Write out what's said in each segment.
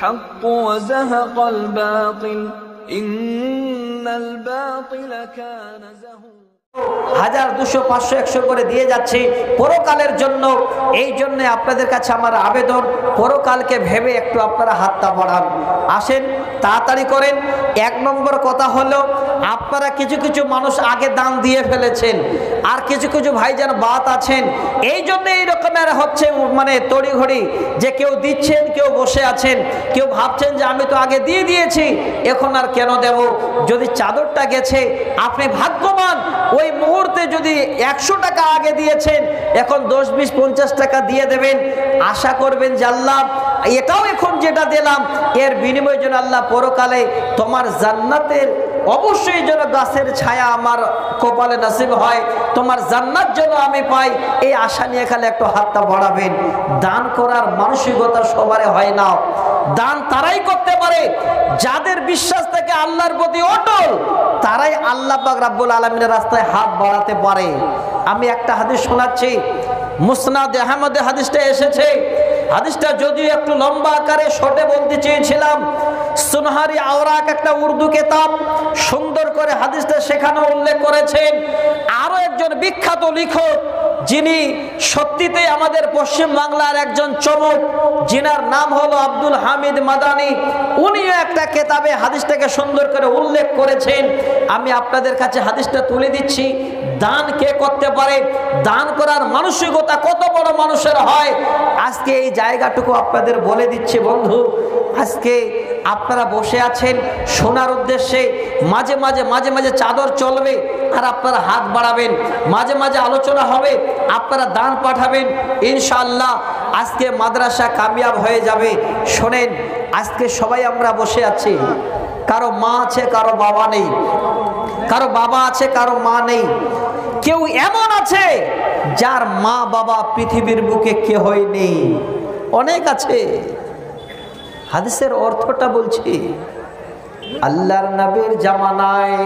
الحق وزهق الباطل إن الباطل كان زهوقا 1000 200 500 100 করে দিয়ে যাচ্ছি পরকালের জন্য। এই জন্য আপনাদের কাছে আমার আবেদন, পরকালকে ভেবে একটু আপনারা হাতটা বাড়ান। আসেন তাড়াতাড়ি করেন। 1 নম্বর কথা হলো, আপনারা কিছু কিছু মানুষ আগে দান দিয়ে ফেলেছেন, আর কিছু কিছু ভাইজান বাত আছেন, এই জন্য এই রকমের হচ্ছে মানে তড়িঘড়ি, যে কেউ দিচ্ছেন কেউ বসে আছেন, কেউ ভাবছেন যে আমি তো আগে দিয়ে দিয়েছি এখন আর কেন দেব। যদি চাদরটা গেছে আপনি ভাগ্যবান, ওই মুহূর্তে যদি 100 টাকা আগে দিয়েছেন এখন 10 20 50 টাকা দিয়ে দেবেন। আশা করবেন যে আল্লাহ এটাও এখন যেটা দিলাম এর বিনিময়ে যেন আল্লাহ পরকালে তোমার জান্নাতের অবশ্যই যেন গাছের ছায়া আমার কপালে নসিব হয়, তোমার জান্নাত যেন আমি পাই, এই আশা নিয়ে খালি একটু হাতটা বাড়াবেন। দান করার মানসিকতা সবারই হয় না। দান তারাই করতে পারে যাদের বিশ্বাস থেকে আল্লাহর প্রতি অটল, তারাই আল্লাহ পাক রব্বুল আলামিনের রাস্তায় হাত বাড়াতে পারে। আমি একটা হাদিস শোনাচ্ছি, মুসনাদ আহমদে হাদিসটা এসেছে। হাদিসটা যদিও একটু লম্বা আকারে শর্টে বলতে চেয়েছিলাম, সুনহারি আওরাক একটা উর্দু কিতাব সুন্দর করে হাদিসটা সেখানে উল্লেখ করেছেন। আরো একজন বিখ্যাত লেখক, যিনি সত্যিতে আমাদের পশ্চিম বাংলার একজন চমক, যিনার নাম হলো আব্দুল হামিদ মাদানি, উনিও একটা কিতাবে হাদিসটাকে সুন্দর করে উল্লেখ করেছেন। আমি আপনাদের কাছে হাদিসটা তুলে দিচ্ছি। দান কে করতে পারে, দান করার মানসিকতা কত বড় মানুষের হয়, আজকে এই জায়গাটুকু আপনাদের বলে দিচ্ছি বন্ধু। আজকে আপনারা বসে আছেন শোনার উদ্দেশ্যে, মাঝে মাঝে মাঝে মাঝে চাদর চলবে আর আপনারা হাত বাড়াবেন, মাঝে মাঝে আলোচনা হবে, আপনারা দান পাঠাবেন, ইনশাআল্লাহ আজকে মাদ্রাসা কামিয়াব হয়ে যাবে। শোনেন, আজকে সবাই আমরা বসে আছি, কারো মা আছে কারো বাবা নেই, কারো বাবা আছে কারো মা নেই, কেউ এমন আছে যার মা বাবা পৃথিবীর বুকে কেহই নেই, অনেক আছে। হাদিসের অর্থটা বলছি, আল্লাহর নবীর জামানায়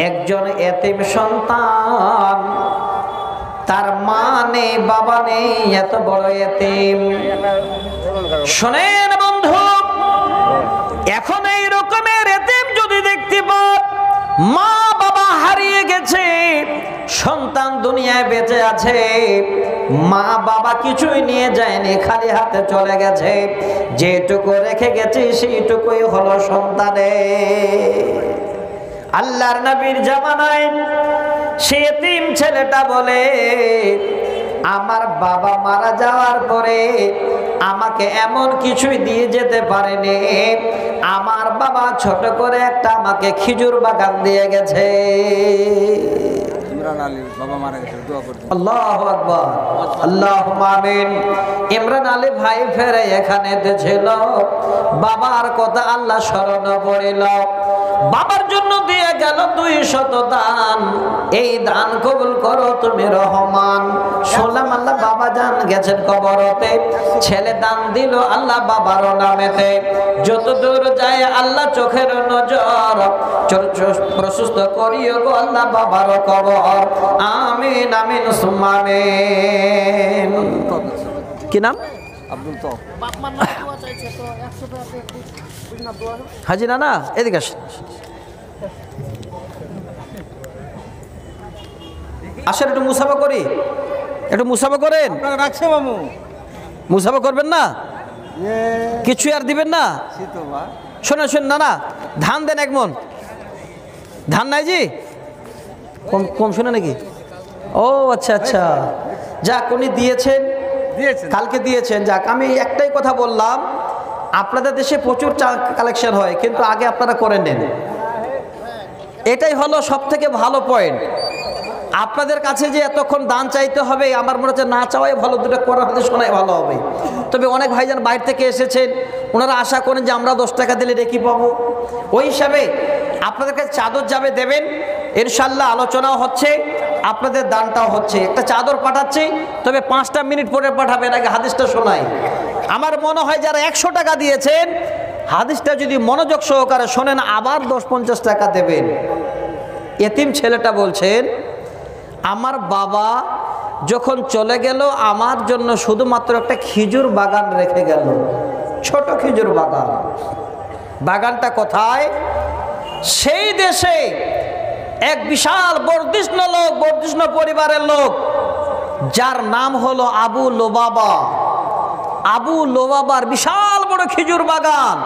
একজন এতিম সন্তান, তার মা নেই বাবা নেই, এত বড় এতিম। শোনেন বন্ধু, এখন এই রকমের এতিম যদি দেখতে পান, মা বাবা হারিয়ে গেছে, সন্তান দুনিয়ায় বেঁচে আছে, মা বাবা কিছুই নিয়ে যায়নি, খালি হাতে চলে গেছে, যেটুকু রেখে গেছে সেইটুকুই হলো সন্তানের। আল্লাহর নবীর জামানায় সে এতিম ছেলেটা বলে, আমার বাবা মারা যাওয়ার পরে আমাকে এমন কিছুই দিয়ে যেতে পারেনি, আমার বাবা ছোট করে একটা আমাকে খেজুর বাগান দিয়ে গেছে। আল্লাহু আকবার, আল্লাহুম্মা আমিন। ইমরান আলী ভাই ফেরে এখানে ছিল, বাবার কথা আল্লাহ স্মরণ করিল, বাবার জন্য দিয়ে গেল 200 দান, এই দান কবুল করো তুমি রহমান। শুনলাম আল্লাহ বাবা জান গেছেন কবরতে, ছেলে দান দিল আল্লাহ বাবার নামেতে, যত দূর যায় আল্লাহ চোখের নজর প্রশস্ত করিও গো আল্লাহ বাবার কবর। আমিন আমিন সুম্মা আমিন। কি নাম? আব্দুল তো হাজি নানা, এদিকে আসেন। আসেন একটু মুসাফা করি, একটু মুসাফা করেন। রাখছে মামু, মুসাফা করবেন না, কিছু আর দিবেন না। শোনেন শোন নানা, ধান দেন 1 মণ। ধান নাই জি, কম কম শুনে নাকি? ও আচ্ছা আচ্ছা, যাক উনি দিয়েছেন, কালকে দিয়েছেন। যাক, আমি একটাই কথা বললাম, আপনাদের দেশে প্রচুর কালেকশন হয়, কিন্তু আগে আপনারা করে নেন, এটাই হলো সব থেকে ভালো পয়েন্ট। আপনাদের কাছে যে এতক্ষণ দান চাইতে হবে, আমার মনে হচ্ছে না চাওয়াই ভালো, দুটো করার হাতে শোনাই ভালো হবে। তবে অনেক ভাইজান বাইরে থেকে এসেছেন, ওনারা আশা করেন যে আমরা 10 টাকা দিলে রেখি পাবো, ওই হিসাবে আপনাদের কাছে চাদর যাবে দেবেন, ইনশাল্লাহ আলোচনাও হচ্ছে, আপনাদের দানটাও হচ্ছে। একটা চাদর পাঠাচ্ছি, তবে 5টা মিনিট পরে পাঠাবেন, আগে হাদিসটা শোনাই। আমার মনে হয় যারা 100 টাকা দিয়েছেন, হাদিসটা যদি মনোযোগ সহকারে শোনেন, আবার 10-50 টাকা দেবেন। এতিম ছেলেটা বলছেন, আমার বাবা যখন চলে গেল আমার জন্য শুধুমাত্র একটা খেজুর বাগান রেখে গেল। ছোট খেজুর বাগান। বাগানটা কোথায়? সেই দেশে এক বিশাল বর্ধিষ্ণ লোক, বর্ধিষ্ণ পরিবারের লোক, যার নাম হলো আবু লুবাবা। আবু লুবাবার বিশাল বড় খেজুর বাগান,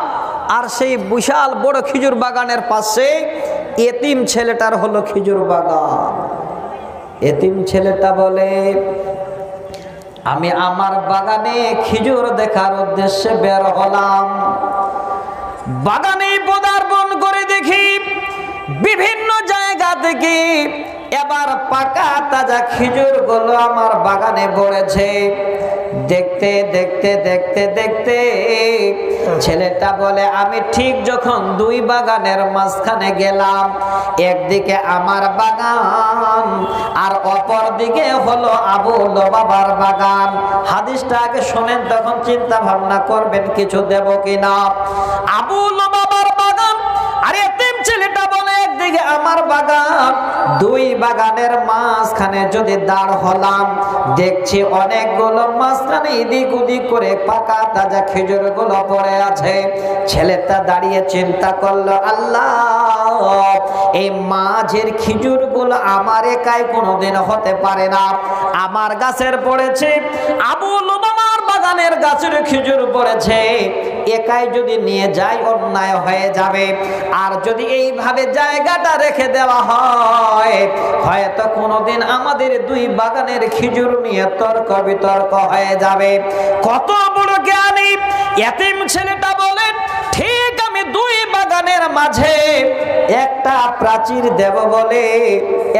আর সেই বিশাল বড় খেজুর বাগানের পাশে এতিম ছেলেটার হলো খেজুর বাগান। এতিম ছেলেটা বলে, আমি আমার বাগানে খেজুর দেখার উদ্দেশ্যে বের হলাম। বাগানে পদার্পণ করে দেখি বিভিন্ন জায়গা থেকে এবার পাকা তাজা খেজুর গুলো আমার বাগানে পড়েছে। দেখতে দেখতে দেখতে দেখতে ছেলেটা বলে, আমি ঠিক যখন দুই বাগানের মাঝখানে গেলাম, একদিকে আমার বাগান আর অপর দিকে হলো আবু লুবাবার বাগান। হাদিসটা আগে শোনেন, তখন চিন্তা ভাবনা করবেন কিছু দেব কিনা। আবু লুবাবার বাগান আর এতিম ছেলেটা বলে, একদিকে আমার বাগান, দুই বাগানের মাঝখানে যদি দাঁড় হলাম, দেখছি অনেকগুলো মাঝখানে এদিক ওদিক করে পাকা তাজা খেজুর গুলো পড়ে আছে। ছেলেটা দাঁড়িয়ে চিন্তা করলো, আল্লাহ, এই মাঝের খেজুর গুলো আমার একাই কোনোদিন হতে পারে না, আমার গাছের পড়েছে, আবু লুবাবার বাগানের গাছের খেজুর পড়েছে, একাই যদি নিয়ে যাই অন্যায় হয়ে যাবে। আর যদি এইভাবে জায়গাটা রেখে দেওয়া হয়, হয়তো কোনোদিন আমাদের দুই বাগানের খেজুর নিয়ে তর্ক বিতর্ক হয়ে যাবে। কত বড় জ্ঞানী এতিম ছেলেটা বলেন, ঠিক আমি দুই বাগানের মাঝে একটা প্রাচীর দেব বলে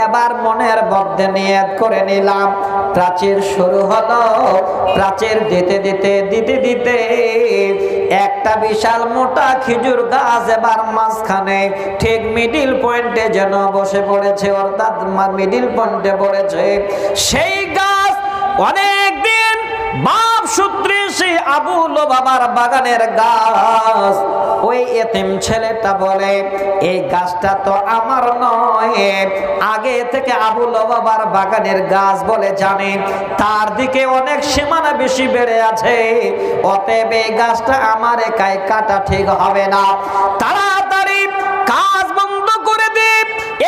এবার মনের মধ্যে নিয়ত করে নিলাম। প্রাচীর শুরু হলো, প্রাচীর দিতে দিতে দিতে দিতে একটা বিশাল মোটা খেজুর গাছ এবার মাঝখানে ঠিক মিডিল পয়েন্টে যেন বসে পড়েছে, অর্থাৎ মিডিল পয়েন্টে পড়েছে। সেই গাছ অনেকদিন বাপ সূত্রে সেই আবু লুবাবার বাগানের গাছ। ওই এতিম ছেলেটা বলে, এই গাছটা তো আমার নয়, আগে থেকে আবু লুবাবার বাগানের গাছ বলে জানে, তার দিকে অনেক সীমানা বেশি বেড়ে আছে, অতএব এই গাছটা আমার একাই কাটা ঠিক হবে না, তাড়াতাড়ি কাজ বন্ধ করে দিই।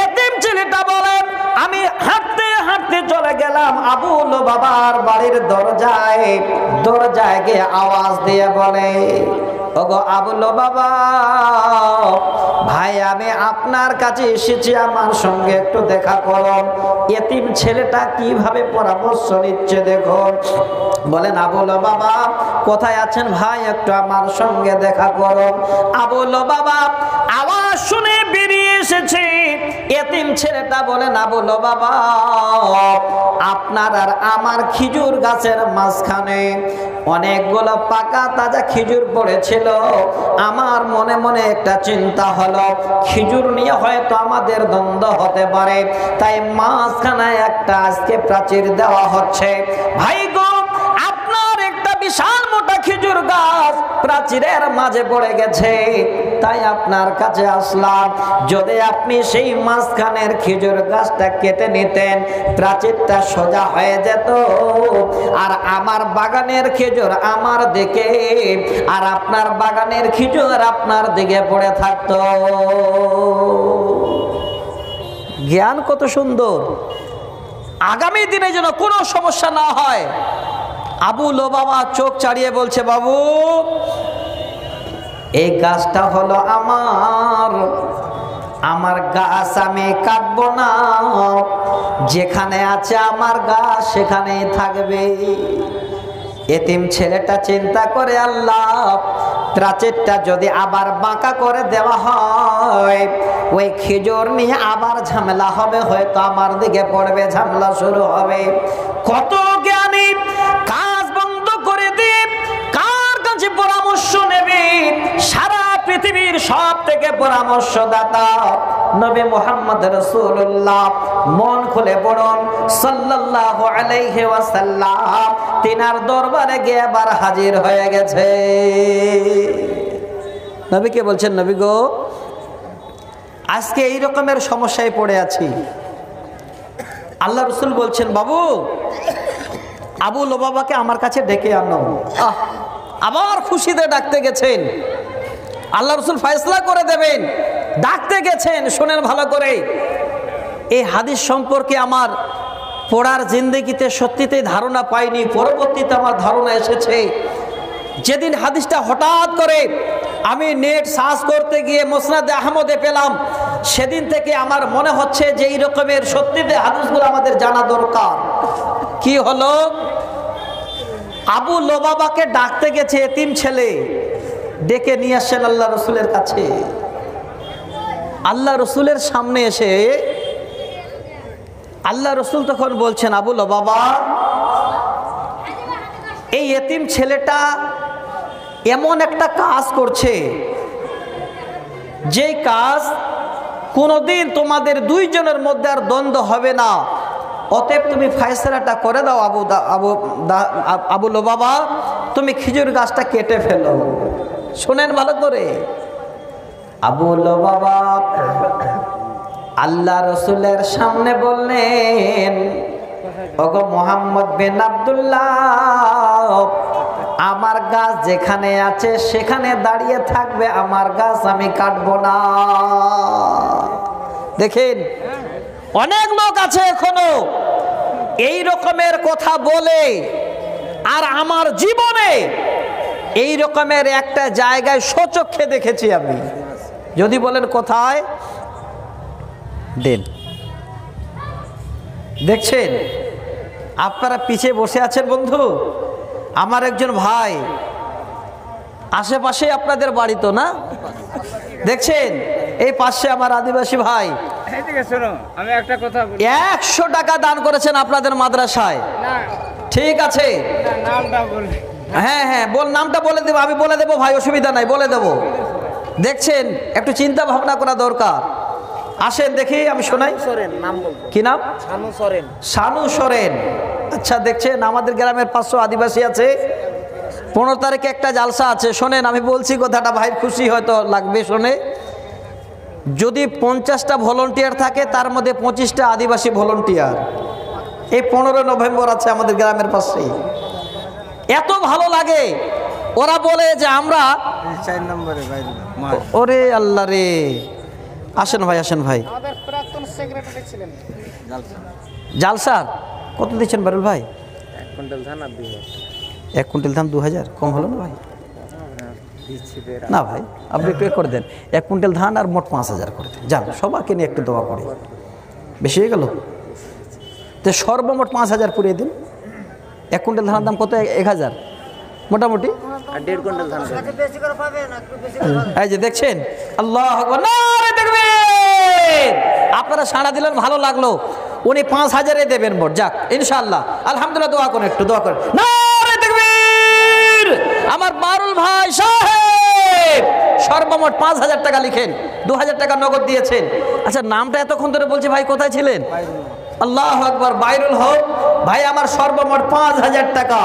এতিম ছেলেটা বলেন, আমি হাঁটতে হাঁটতে চলে গেলাম আবু লুবাবার বাড়ির দরজায়। দরজায় গিয়ে আওয়াজ দিয়ে বলে, ওগো আবু লুবাবা ভাই, আমি আপনার কাছে এসেছি, আমার সঙ্গে একটু দেখা করুন। এতিম ছেলেটা কিভাবে পরামর্শ নিচ্ছে দেখুন। বলেন, আবু লুবাবা কোথায় আছেন ভাই, একটু আমার সঙ্গে দেখা করুন। আবু লুবাবা আওয়াজ শুনে বেরিয়ে এসেছে। এতিম ছেলেটা বলেন, আবু লুবাবা, আপনার আর আমার খেজুর গাছের মাঝখানে অনেকগুলো পাকা তাজা খেজুর পড়েছিল। আমার মনে মনে একটা চিন্তা হলো, খেজুর নিয়ে হয়তো আমাদের দ্বন্দ্ব হতে পারে, তাই মাঝখানে একটা আজকে প্রাচীর দেওয়া হচ্ছে। ভাই গো, আপনার একটা বিশাল মোটা খেজুর গাছ প্রাচীরের মাঝে পড়ে গেছে, তাই আপনার কাছে আসলাম। যদি আপনি সেই মাঝখানের খেজুর গাছটা কেটে নিতেন, প্রাচীরটা সোজা হয়ে যেত, আর আমার বাগানের খেজুর আমার দিকে, আর আপনার বাগানের খেজুর আপনার দিকে পড়ে থাকতো। জ্ঞান কত সুন্দর! আগামী দিনে যেন কোনো সমস্যা না হয়। আবু লুবাবা চোখ চাড়িয়ে বলছে, বাবু, এই গাছটা হলো আমার গাছ, আমি কাটবো না, যেখানে আছে আমার গাছ সেখানেই থাকবে। এতিম ছেলেটা চিন্তা করে, আল্লাহ, প্রাচীরটা যদি আবার বাঁকা করে দেওয়া হয়, ওই খেজুর নিয়ে আবার ঝামেলা হবে, হয়তো আমার দিকে পড়বে, ঝামেলা শুরু হবে। কত জ্ঞানী! কাজ বন্ধ করে দিয়ে কার কাছে পরামর্শ নেবে? সারা পৃথিবীর সব থেকে পরামর্শদাতা নবী মুহাম্মদ রাসূলুল্লাহ, মন খুলে পড়ুন সাল্লাল্লাহু আলাইহি ওয়াসাল্লাম, তিনার দরবারে গিয়ে আবার হাজির হয়ে গেছে। নবীকে বলছেন, নবী গো, আজকে এই রকমের সমস্যায় পড়ে আছি। আল্লাহ রাসূল বলছেন, বাবু, আবু লুবাবাকে আমার কাছে ডেকে আনো। আবার খুশিতে ডাকতে গেছেন, আল্লাহ রসুল ফয়সালা করে দেবেন, ডাকতে গেছেন। শোনেন ভালো করে, এই হাদিস সম্পর্কে আমার পড়ার জিন্দেগিতে সত্যিতেই ধারণা পাইনি, পরবর্তীতে আমার ধারণা এসেছে। যেদিন হাদিসটা হঠাৎ করে আমি নেট সার্চ করতে গিয়ে মুসনাদে আহমদে পেলাম, সেদিন থেকে আমার মনে হচ্ছে যে এই রকমের সত্যিতে হাদিসগুলো আমাদের জানা দরকার। কি হলো? আবু লোবাবাকে ডাকতে গেছে এতিম ছেলে, ডেকে নিয়ে আসছেন আল্লাহ রসুলের কাছে। আল্লাহ রসুলের সামনে এসে আল্লাহ রসুল তখন বলছেন, আবু লোবাবা, এই এতিম ছেলেটা এমন একটা কাজ করছে যেই কাজ কোনোদিন তোমাদের দুইজনের মধ্যে আর দ্বন্দ্ব হবে না, অতএব তুমি ফয়সালাটা করে দাও আবু লোবাবা, তুমি খেজুর গাছটা কেটে ফেলো। শোনেন ভালো করে, আবু লোবাবা আল্লাহ রসুলের সামনে বললেন, ওগো মুহাম্মদ বিন আব্দুল্লাহ, আমার গাছ যেখানে আছে সেখানে দাঁড়িয়ে থাকবে, আমার গাছ আমি কাটবো না। দেখেন, অনেক লোক আছে এখনো এই রকমের কথা বলে, আর আমার জীবনে এই রকমের একটা জায়গায় স্বচক্ষে দেখেছি আমি। যদি বলেন কোথায়, দেন দেখছেন আপনারা পিছে বসে আছেন বন্ধু, আমার একজন ভাই, আশেপাশে আপনাদের বাড়ি তো না, দেখছেন এই পাশে আমার আদিবাসী ভাই, আমি একটা কথা বলি, 100 টাকা দান করেছেন আপনাদের মাদ্রাসায়। ঠিক আছে, নামটা বলি। হ্যাঁ হ্যাঁ, নামটা বলে দেবো, আমি বলে দেবো ভাই, অসুবিধা নাই, বলে দেবো। দেখছেন, একটু চিন্তা ভাবনা করা দরকার। আসেন দেখি, আমি শোনাই। কি নাম? শানু সোরেন। আচ্ছা, দেখছেন আমাদের গ্রামের 500 আদিবাসী আছে। 15 তারিখে একটা জালসা আছে। শোনেন, আমি বলছি কথাটা, ভাই খুশি হয়তো লাগবে শোনে। যদি 50টা ভলেন্টিয়ার থাকে, তার মধ্যে 25টা আদিবাসী ভলেন্টিয়ার। এই 15 নভেম্বর আছে আমাদের গ্রামের পাশে। এত ভালো লাগে, ওরা বলে যে আমরা 4 নম্বরে ভাই। ওরে আল্লাহ রে, আসেন ভাই, আসেন ভাই। আমাদের প্রাক্তন সেক্রেটারি ছিলেন। জালসার কত দিচ্ছেন বারুল ভাই? 1 কুইন্টাল ধান আর 2000। 1 কুইন্টাল ধান 2000, কম হলো না ভাই? না ভাই, আপনি একটু করে দেন। 1 কুইন্টাল ধান আর মোট 5000 করে দেন। যান, সবাইকে নিয়ে একটু দোয়া করি। বেশি হয়ে গেল তো, সর্বমোট 5000 পুড়িয়ে দিন। 1 কুইন্টাল ধানের দাম কত? 1000 মোটামুটি। আর 1.5 কুইন্টাল ধান বেশি করে পাবেন, একটু বেশি করে পাবেন। এই যে দেখছেন, আল্লাহু আকবার, নারে তাকবীর। আপনারা সাড়া দিলেন, ভালো লাগলো। উনি 5000 দেবেন মোট। যাক, ইনশাআল্লাহ, আলহামদুলিল্লাহ। দোয়া করেন, একটু দোয়া করেন। নারে তাকবীর। আমার বারুল ভাই সাহেব সর্বমোট 5000 টাকা লিখেন, 2000 টাকা নগদ দিয়েছেন। আচ্ছা, নামটা এতক্ষণ ধরে বলছি ভাই, কোথায় ছিলেন? আল্লাহু আকবার, বাইরুল হক ভাই, আমার সর্বমোট 5000 টাকা।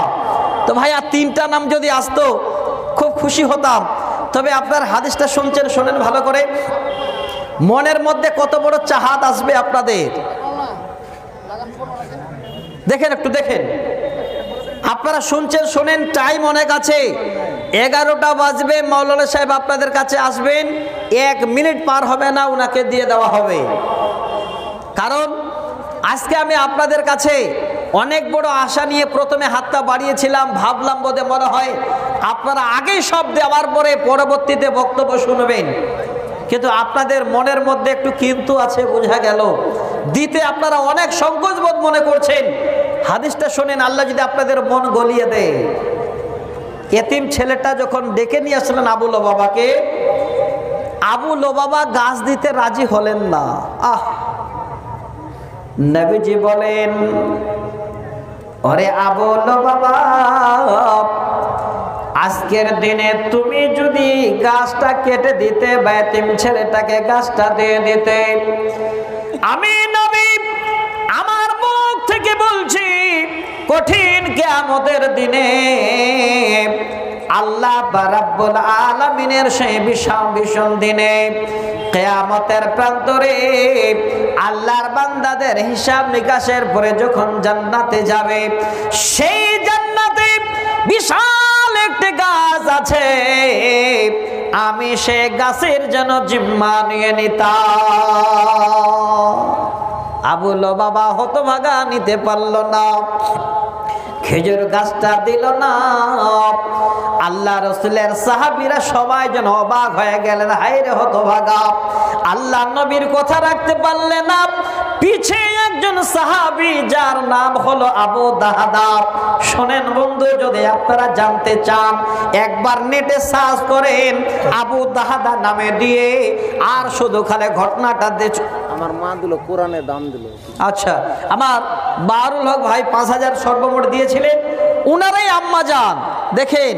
তো ভাই, আর 3টা নাম যদি আসতো খুব খুশি হতাম। তবে আপনার হাদিসটা শুনছেন, শোনেন ভালো করে। মনের মধ্যে কত বড় চাহাত আসবে আপনাদের, দেখেন, একটু দেখেন। আপনারা শুনছেন, শোনেন। টাইম অনেক আছে, 11টা বাজবে। মাওলানা সাহেব আপনাদের কাছে আসবেন, 1 মিনিট পার হবে না, ওনাকে দিয়ে দেওয়া হবে। কারণ আজকে আমি আপনাদের কাছে অনেক বড় আশা নিয়ে প্রথমে হাতটা বাড়িয়েছিলাম। ভাবলাম বোধহয় মনে হয় আপনারা আগেই সব দেওয়ার পরে পরবর্তীতে বক্তব্য শুনবেন, কিন্তু আপনাদের মনের মধ্যে একটু কিন্তু আছে, বোঝা গেল। দিতে আপনারা অনেক সংকোচ বোধ মনে করছেন। হাদিসটা শোনেন, আল্লাহ যদি আপনাদের মন গলিয়ে দেয়। এতিম ছেলেটা যখন ডেকে নিয়ে আসলেন আবু লোবাবাকে, আবু লোবাবা গাছ দিতে রাজি হলেন না। নবীজি বলেন, ওরে আবু লোবাবা, আজকের দিনে তুমি যদি গাছটা কেটে দিতে বা এতিম ছেলেটাকে গাছটা দিয়ে দিতে, আমি নবী আমার মুখ থেকে বলছি, কঠিন কিয়ামতের দিনে আল্লাহ রাব্বুল আলামিনের সেই ভীষণ দিনে, কিয়ামতের প্রান্তরে আল্লাহর বান্দাদের হিসাব নিকাশের পরে যখন জান্নাতে যাবে, সেই জান্নাতে বিশাল একটি গাছ আমি সে গাছের যেন জিম্মা নিয়ে নিতাম। আবু লুবাবা হতভাগা, নিতে পারল না, খেজুর গাছটা দিল না। আল্লাহ রসুলের সাহাবীরা সবাই যেন অবাক হয়ে গেলেন, হায়রে হতভাগা, আল্লাহ নবীর কথা রাখতে পারলেন না। পিছে একজন সাহাবী যার নাম হলো আবু দাহাদা। শোনেন বন্ধু, যদি আপনারা জানতে চান একবার নেটে সার্চ করেন আবু দাহাদা নামে দিয়ে, আর শুধু খালি ঘটনাটা দেখুন। আমার মা দিল, কোরআনে দাম দিল। আচ্ছা, আমার বারুল হক ভাই 5000 সর্বমোট দিয়েছিলেন, উনারাই আম্মা যান। দেখেন,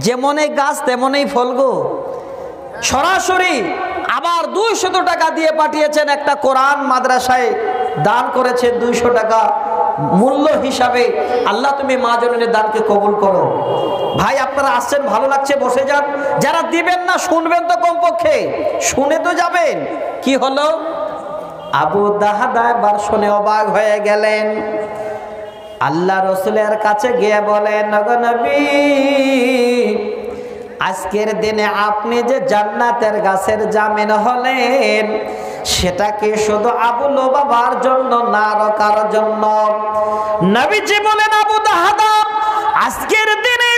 যেমনই গাছ তেমনই ফল গো। সরাসরি আবার 200 টাকা দিয়ে পাঠিয়েছেন, একটা কোরআন মাদ্রাসায় দান করেছেন 200 টাকা মূল্য হিসাবে। আল্লাহ তুমি মা জননীর দানকে কবুল করো। ভাই আপনারা আসছেন, ভালো লাগছে, বসে যান। যারা দিবেন না শুনবেন তো, কমপক্ষে শুনে তো যাবেন। কি হলো? আবু দাহাদা এবার শুনে অবাক হয়ে গেলেন। আল্লাহ রসুলের কাছে গিয়ে বলেন, ওগো নবী, আজকের দিনে আপনি যে জান্নাতের গাছের জামিন হলেন, সেটা কি শুধু আবু লুবাবার জন্য না, আরো কারোর জন্য? নবীজি বলেন, আবু দাহাদা, আজকের দিনে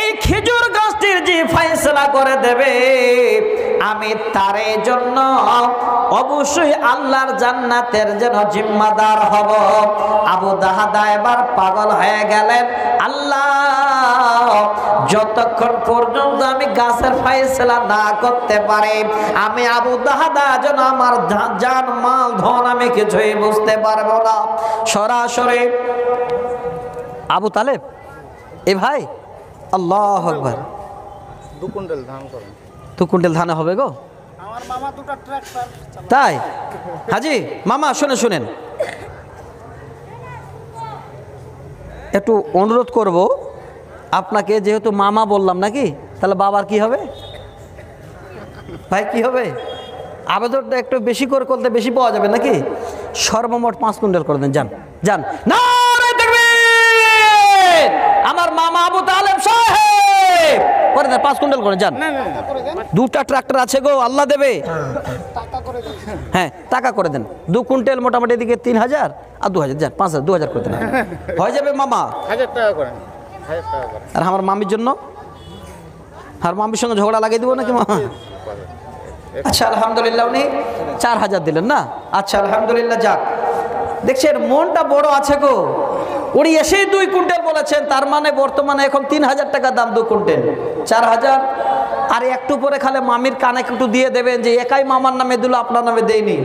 এই খেজুর গাছটির যে ফয়সালা করে দেবে, আমি তার জন্য অবশ্যই আল্লাহর জান্নাতের যেন জিম্মাদার হব। আবু দাহাদা এবার পাগল হয়ে গেলেন, আল্লাহ, যতক্ষণ পর্যন্ত আমি গাছের ফয়সালা না করতে পারি, আমি আবু দাহাদা যেন আমার জান মাল ধন আমি কিছুই বুঝতে পারবো না। সরাসরি আবু তালেব, এ ভাই, আল্লাহু আকবার, 2 কুইন্টাল ধান করেন। 2 কুইন্টাল ধান হবে গো? আমার মামা 2টা ট্রাক্টর। তাই? হাজি মামা শুনেন, একটু অনুরোধ করব আপনাকে, যেহেতু মামা বললাম নাকি, তাহলে বাবার কি হবে? ভাই কি হবে? আবেদনটা একটু বেশি করে করতে বেশি পাওয়া যাবে নাকি? সর্বমোট 5 কুইন্টাল করে দেন। যান। নারে তাকবীর! আমার মামা আবু তালেব সাহেব করে দেন, 5 কুইন্টাল করে যান। 2টা ট্রাক্টর আছে গো, আল্লাহ দেবে। হ্যাঁ, টাকা করে দেন। 2 কুইন্টাল মোটামুটি এদিকে 3000 আর 2000, যান 5000, 2000 করে দেন। হয়ে যাবে মামা। 1000 টাকা করেন, 1000 টাকা করেন। আর আমার মামির জন্য, আর মামির সঙ্গে ঝগড়া লাগিয়ে দিব নাকি মামা? আচ্ছা, আলহামদুলিল্লাহ, উনি 4000 দিলেন না? আচ্ছা, আলহামদুলিল্লাহ। যাক, দেখছেন মনটা বড় আছে গো। উনি এসেই 2 কুইন্টাল বলেছেন, তার মানে বর্তমানে এখন 3000 টাকা দাম 2 কুইন্টাল, 4000। আর একটু পরে খালে মামির কানে একটু দিয়ে দেবেন যে একাই মামার নামে দিল, আপনার নামে দেয়নি।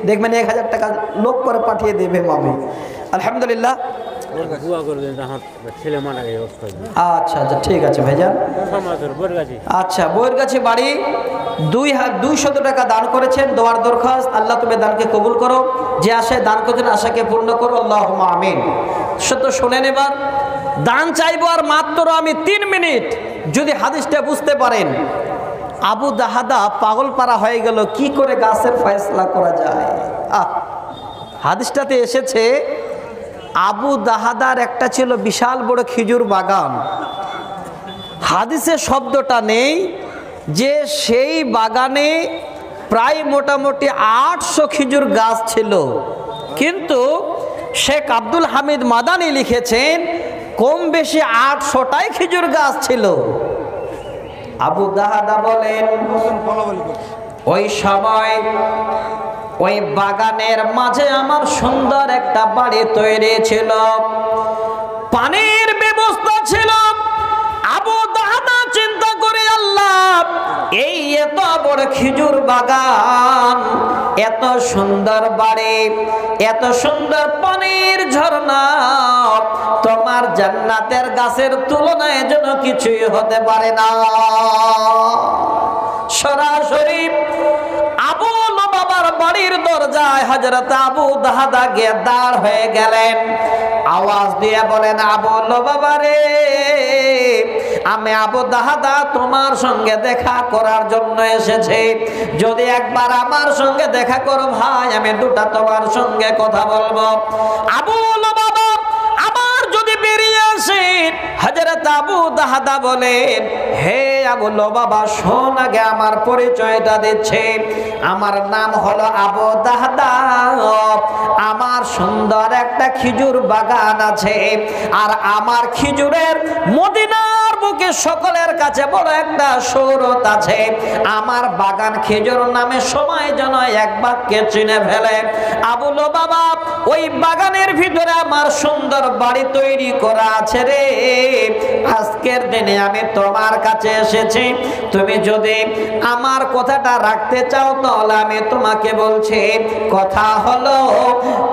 দেখবেন 1000 টাকা লোক করে পাঠিয়ে দেবে মামি। আলহামদুলিল্লাহ। আচ্ছা আচ্ছা, ঠিক আছে ভাইজান। আচ্ছা, বইয়েরগাছি বাড়ি 200 টাকা দান করেছেন। দোয়ার দরখাস্ত, আল্লাহ তুমি দানকে কবুল করো, যে আশায় দান করেছেন আশাকে পূর্ণ করো, আল্লাহুম্মা আমিন। সত্য শোনেন, এবার দান চাইবো আর মাত্র আমি 3 মিনিট। যদি হাদিসটা বুঝতে পারেন, আবু দাহাদা পাগল পারা হয়ে গেল, কি করে গাছের ফয়সালা করা যায়। হাদিসটাতে এসেছে, আবু দাহাদার একটা ছিল বিশাল বড় খেজুর বাগান। হাদিসে শব্দটা নেই যে সেই বাগানে প্রায় মোটামুটি 800 খেজুর গাছ ছিল, কিন্তু শেখ আব্দুল হামিদ মাদানী লিখেছেন কম বেশি 800টাই খেজুর গাছ ছিল। আবু দাহাদা বলেন, ওই সময় ওই বাগানের মাঝে আমার সুন্দর একটা বাড়ি তৈরি ছিল, পানির ব্যবস্থা ছিল। আবু দাহাদা চিন্তা করে, আল্লাহ, এই এত বড় খেজুর বাগান, এত সুন্দর বাড়ি, এত সুন্দর পানির ঝর্ণা, তোমার জান্নাতের গাছের তুলনায় যেন কিছুই হতে পারে না। সরাসরি আবু লুবাবার বাড়ির দরজায় হযরত আবু দাহাদা গিয়ে দাঁড় হয়ে গেলেন। আওয়াজ দিয়ে বলেন, আবু লুবাবা রে, আমি আবু দাহাদা তোমার সঙ্গে দেখা করার জন্য এসেছি। যদি একবার আমার সঙ্গে দেখা করো ভাই, আমি 2টা তোমার সঙ্গে কথা বলবো। আবু লুবাবা আবার যদি বেরিয়ে আসেন, হযরত আবু দাহদা বলেন, হে আবু লুবাবা, শোন আগে আমার পরিচয়টা দিচ্ছে। আমার নাম হলো আবু দাহদা। আমার সুন্দর একটা খেজুর বাগান আছে, আর আমার খেজুরের মদিনার বুকে সকলের কাছে বড় একটা শহরত আছে। আমার বাগান খেজুর নামে সময় যেন এক বাক্যে চিনে ফেলে। আবু লুবাবা, ওই বাগানের ভিতরে আমার সুন্দর বাড়ি তৈরি করা আছে রে। আজকের দিনে আমি তোমার কাছে এসেছি, তুমি যদি আমার কথাটা রাখতে চাও তাহলে আমি তোমাকে বলছি। কথা হলো,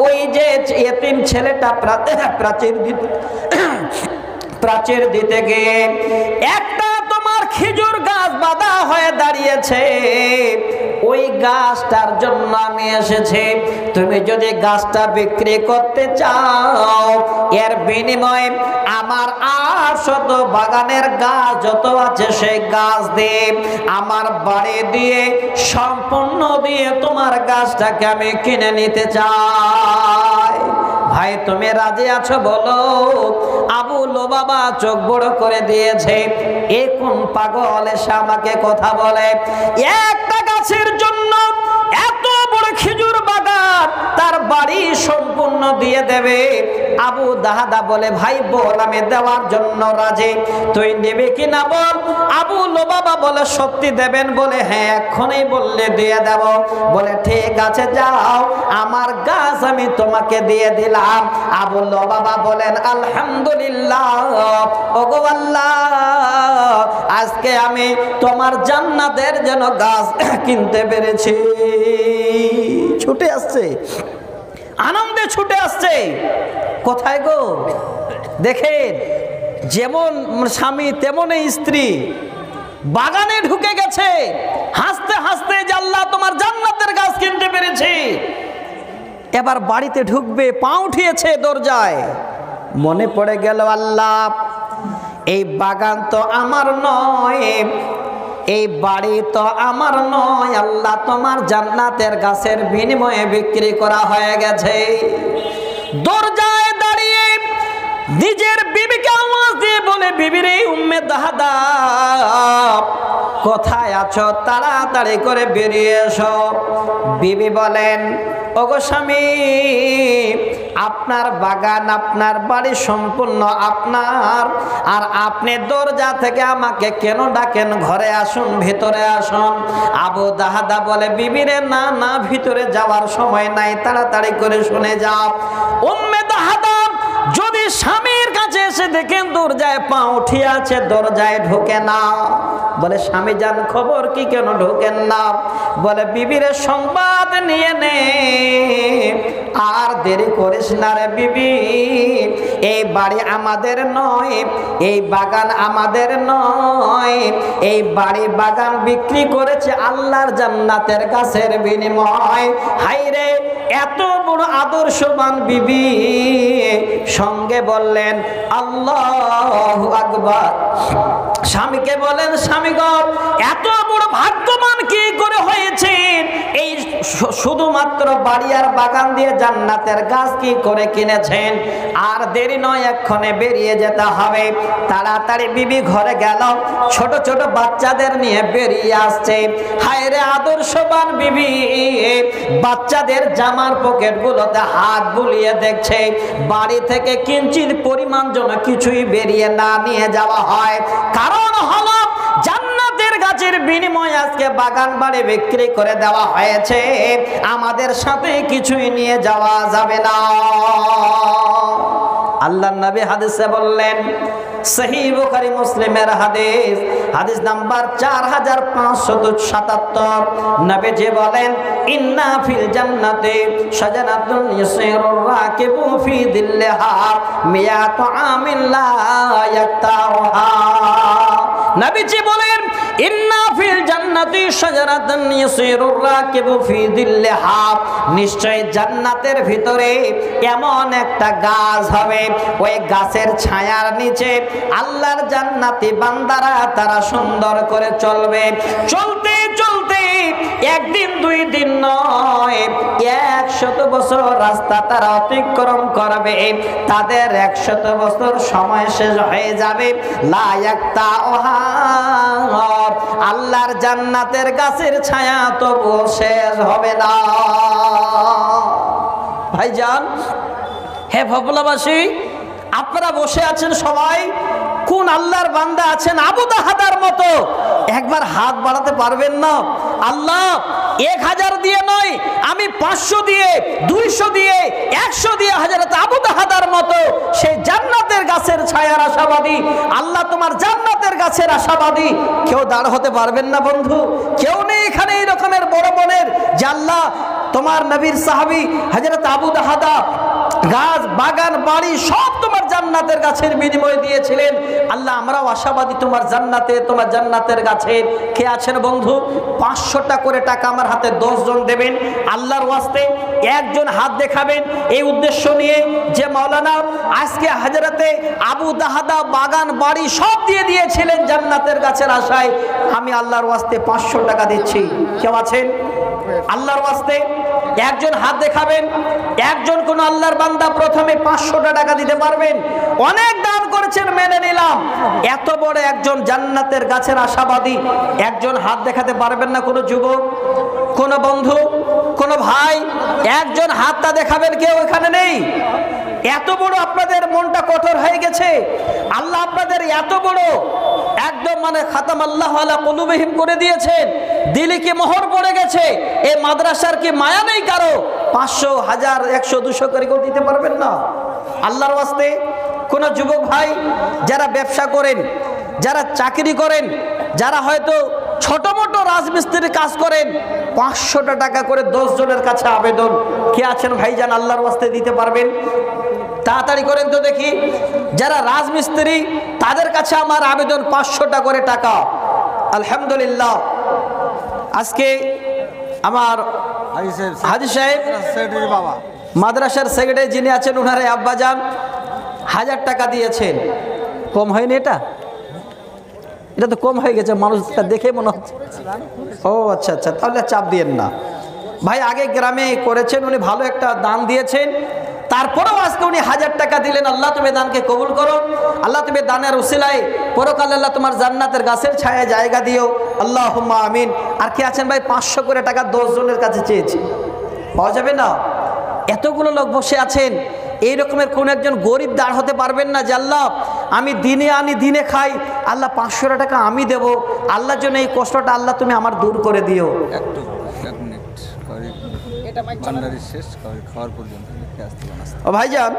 ওই যে এতিম ছেলেটা প্রাচীর দিতে গিয়ে একটা তোমার খেজুর গাছ বাঁধা হয়ে দাঁড়িয়েছে, ওই গাছটার জন্য আমি এসেছি। তুমি যদি গাছটা বিক্রি করতে চাও, এর বিনিময়ে আমার 800 বাগানের গাছ যত আছে সেই গাছ দিয়ে, আমার বাড়ি দিয়ে, সম্পূর্ণ দিয়ে তোমার গাছটাকে আমি কিনে নিতে চাই। ভাই, তুমি রাজি আছো বলো? আবু লুবাবা চোখ বড় করে দিয়েছে। এ কোন পাগল এসে আমাকে কথা বলে? একটা গাছের জন্য এত বড় খেজুর বাগান, তার বাড়ি সম্পূর্ণ দিয়ে দেবে। আবু দাহদা বলে, ভাই বল, আমি দেওয়ার জন্য রাজি, তুই নেবে কিনা বল। আবু লুবাবা বলে, সত্যি দেবেন? বলে, হ্যাঁ, এখনই বললে দিয়ে দেব। বলে, ঠিক আছে, যাও, আমার গাছ আমি তোমাকে দিয়ে দিলাম। আবু লুবাবা বলেন, আলহামদুলিল্লাহ, ওগো আল্লাহ, আজকে আমি তোমার জান্নাতের যেন গাছ কিনতে পেরেছি। ছুটে আসছে, আনন্দে ছুটে আসছে। কোথায় গো? দেখেন, যেমন স্বামী তেমনই স্ত্রী বাগানে ঢুকে গেছে, হাসতে হাসতে, যে আল্লাহ তোমার জান্নাতের গাছ কিনতে পেরেছি। এবার বাড়িতে ঢুকবে, পা উঠিয়েছে দরজায়, মনে পড়ে গেল, আল্লাহ, এই বাগান তো আমার নয়, এই বাড়ি তো আমার নয়, আল্লাহ তোমার জান্নাতের গাছের বিনিময়ে বিক্রি করা হয়ে গেছে। দরজায় দাঁড়িয়ে নিজের বিবিকে আওয়াজ দিয়ে বলে, বিবিরে, উম্মে দাহদা, কোথায় আছো? তাড়াতাড়ি করে বেরিয়ে এসো। বিবি বলেন, ওগো স্বামী, আপনার বাগান, আপনার বাড়ি সম্পূর্ণ আপনার, আর আপনি দরজা থেকে আমাকে কেন ডাকেন? ঘরে আসুন, ভিতরে আসুন। আবু দাহদা বলে, বিবিরে, না না, ভিতরে যাওয়ার সময় নাই, তাড়াতাড়ি করে শুনে যাও। উম্মে দাহদা যদি স্বামীর কাছে এসে দেখেন দরজায় পা উঠিয়ে আছে, দরজায় ঢোকে না। বলে, স্বামী যান, খবর কি, কেন ঢোকেন না? বলে, বিবিরে সংবাদ নিয়ে নে, আর দেরি করিস না রে বিবি। এই বাড়ি আমাদের নয়, এই বাগান আমাদের নয়, এই বাড়ি বাগান বিক্রি করেছে আল্লাহর জান্নাতের গাছের বিনিময়। হাইরে, এত বড় আদর্শবান বিবি। সঙ্গে বললেন, আল্লাহু আকবার। স্বামীকে বলেন, স্বামী গো, এত বড় ভাগ্যবান কি করে হয়েছে? এই শুধুমাত্র বাড়ি আর বাগান দিয়ে জান্নাতের গাছ কি করে কিনেছেন? আর দেরি নয়, এক্ষণে বেরিয়ে যেতে হবে। তাড়াতাড়ি বিবি ঘরে গেল, ছোট ছোট বাচ্চাদের নিয়ে বেরিয়ে আসছে। হায় রে আদর্শবান বিবি, বাচ্চাদের জামার পকেট গুলোতে হাত বুলিয়ে দেখছে, বাড়ি থেকে কিঞ্চিত পরিমাণ যেন কিছুই বেরিয়ে না নিয়ে যাওয়া হয়। কারণ হলো, জান্নাতের গাছের বিনিময়ে আজকে বাগান বাড়ি বিক্রি করে দেওয়া হয়েছে, আমাদের সাথে কিছুই নিয়ে যাওয়া যাবে না। আল্লাহর নবী হাদিসে বললেন, সহিহ বুখারী মুসলিমের হাদিস, হাদিস নাম্বার 4577, নবীজি বলেন, ইন্না ফিল জান্নাতি শাজারাতুন ইয়াসিরুর রাকিবু ফি দিল্লিহা মিয়াতু আমিন লা ইয়াক্তাউহা। নবীজি বলেন, ইন্না ফিল জান্নাতি শাজারাতুন ইয়াসিরুর রাকিবু ফি দিল্লিহা, নিশ্চয় জান্নাতের ভিতরে এমন একটা গাছ হবে, ওই গাছের ছায়ার নিচে আল্লাহর জান্নাতি বান্দারা তারা সুন্দর করে চলবে। চলতে চলতে একদিন 2 দিন নয়, 100 বছর রাস্তা তারা অতিক্রম করবে, তাদের 100 বছর সময় শেষ হয়ে যাবে। লা ইয়াক্তাউহা, আল্লাহর জান্নাতের গাছের ছায়া তবুও শেষ হবে না। ভাইজান, হে ভোলাবাসী, আপনারা বসে আছেন সবাই, কোন আল্লাহর বান্দা আছেন আবু দাহাদার মতো একবার হাত বাড়াতে পারবেন না? আল্লাহ 1000 দিয়ে নয়, আমি 500 দিয়ে, 200 দিয়ে, 100 দিয়ে হযরত আবু দাহাদার মতো সেই জান্নাতের গাছের ছায়ার আশাবাদী, আল্লাহ তোমার জান্নাতের গাছের আশাবাদী কেউ দাঁড় হতে পারবেন না বন্ধু? কেউ নেই এখানে এই রকমের বড় মনের যে আল্লাহ তোমার নবীর সাহাবী হযরত আবু দাহাদা গাছ, বাগান, বাড়ি সব তোমার জান্নাতের গাছের বিনিময়ে দিয়েছিলেন। আল্লাহ আমরাও আশাবাদী তোমার জান্নাতে, তোমার জান্নাতের গাছের। কে আছেন বন্ধু? 500টা করে টাকা আমার হাতে 10 জন দেবেন আল্লাহর ওয়াস্তে, একজন হাত দেখাবেন এই উদ্দেশ্য নিয়ে যে মাওলানা আজকে হযরতে আবু দাহাদা বাগান, বাড়ি সব দিয়ে দিয়েছিলেন জান্নাতের গাছের আশায়, আমি আল্লাহর ওয়াস্তে 500 টাকা দিচ্ছি। কেউ আছেন আল্লাহর ওয়াস্তে? একজন হাত দেখাবেন। একজন কোন আল্লাহর বান্দা প্রথমে 500 টাকা দিতে পারবেন? অনেক দান করেছেন, মেনে নিলাম। এত বড় একজন জান্নাতের গাছের আশাবাদী একজন হাত দেখাতে পারবেন না? কোন যুবক, কোন বন্ধু, কোন ভাই একজন হাতটা দেখাবেন? কেউ এখানে নেই? এত বড় আপনাদের মনটা কঠোর হয়ে গেছে, আল্লাহ আপনাদের এত বড় একদম মানে খাতাম আল্লাহ আলা কুলুবিহিম করে দিয়েছেন, দিলে কি মোহর পড়ে গেছে। এই মাদ্রাসার কি মায়া নেই কারো? 500, 1000, 100, 200 করে কেউ দিতে পারবেন না আল্লাহর ওয়াস্তে? কোন যুবক ভাই যারা ব্যবসা করেন, যারা চাকরি করেন, যারা হয়তো ছোট মোটো রাজমিস্ত্রির কাজ করেন, 500 টাকা করে 10 জনের কাছে আবেদন। কে আছেন ভাইজান আল্লাহর ওয়াস্তে দিতে পারবেন? তাড়াতাড়ি করেন তো দেখি। যারা রাজমিস্ত্রি তাদের কাছে আমার আবেদন 500টা করে টাকা। আলহামদুলিল্লাহ, আজকে আমার হাজী সাহেব মাদ্রাসার সেক্রেটারি যিনি আছেন ওনারে আব্বাজান 1000 টাকা দিয়েছেন। কম হয়নি এটা? এটা তো কম হয়ে গেছে, মানুষটা দেখে মনে হচ্ছে। ও আচ্ছা আচ্ছা, তাহলে চাপ দিয়েন না ভাই। আগে গ্রামে করেছেন, উনি ভালো একটা দান দিয়েছেন, তারপরেও আজকে উনি 1000 টাকা দিলেন। আল্লাহ তুমি দানকে কবুল করো, আল্লাহ তুমি দানের উসিলায় পরকালে আল্লাহ তোমার জান্নাতের গাছের ছায়ায় জায়গা দিও, আল্লাহুম্মা আমিন। আর কে আছেন ভাই 500 করে টাকা 10 জনের কাছে চেয়েছি? পাওয়া যাবে না? এতগুলো লোক বসে আছেন, এই রকমের কোন একজন গরিব দাঁড় হতে পারবেন না যে আল্লাহ আমি দিনে আনি দিনে খাই, আল্লাহ 500 টাকা আমি দেব, আল্লাহর জন্য এই কষ্টটা আল্লাহ তুমি আমার দূর করে দিও। ও ভাইজান,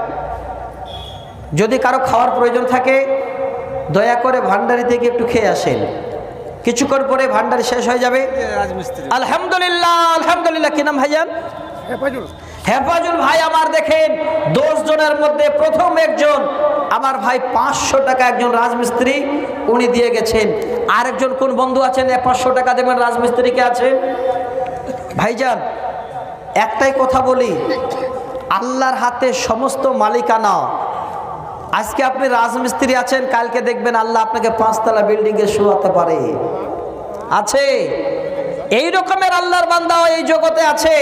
যদি কারো খাওয়ার প্রয়োজন থাকে দয়া করে ভান্ডারি থেকে একটু খেয়ে আসেন, কিছুক্ষণ পরে ভান্ডারি শেষ হয়ে যাবে। আলহামদুলিল্লাহ, আলহামদুলিল্লাহ। কি নাম ভাইজান? হেফাজুল ভাই আমার দেখেন 10 জনের মধ্যে প্রথম একজন আমার ভাই 500 টাকা একজন রাজমিস্ত্রি উনি দিয়ে গেছেন। আরেকজন কোন বন্ধু আছেন 500 টাকা দেবেন রাজমিস্ত্রিকে? আছেন ভাইজান? একটাই কথা বলি, আল্লাহর হাতে সমস্ত মালিকানা। আজকে আপনি রাজমিস্ত্রি আছেন, কালকে দেখবেন আল্লাহ আপনাকে 5 তলা বিল্ডিংয়ে শোয়াতে পারে। আছে এই রকমের আল্লাহর বান্দা এই জগতে আছে।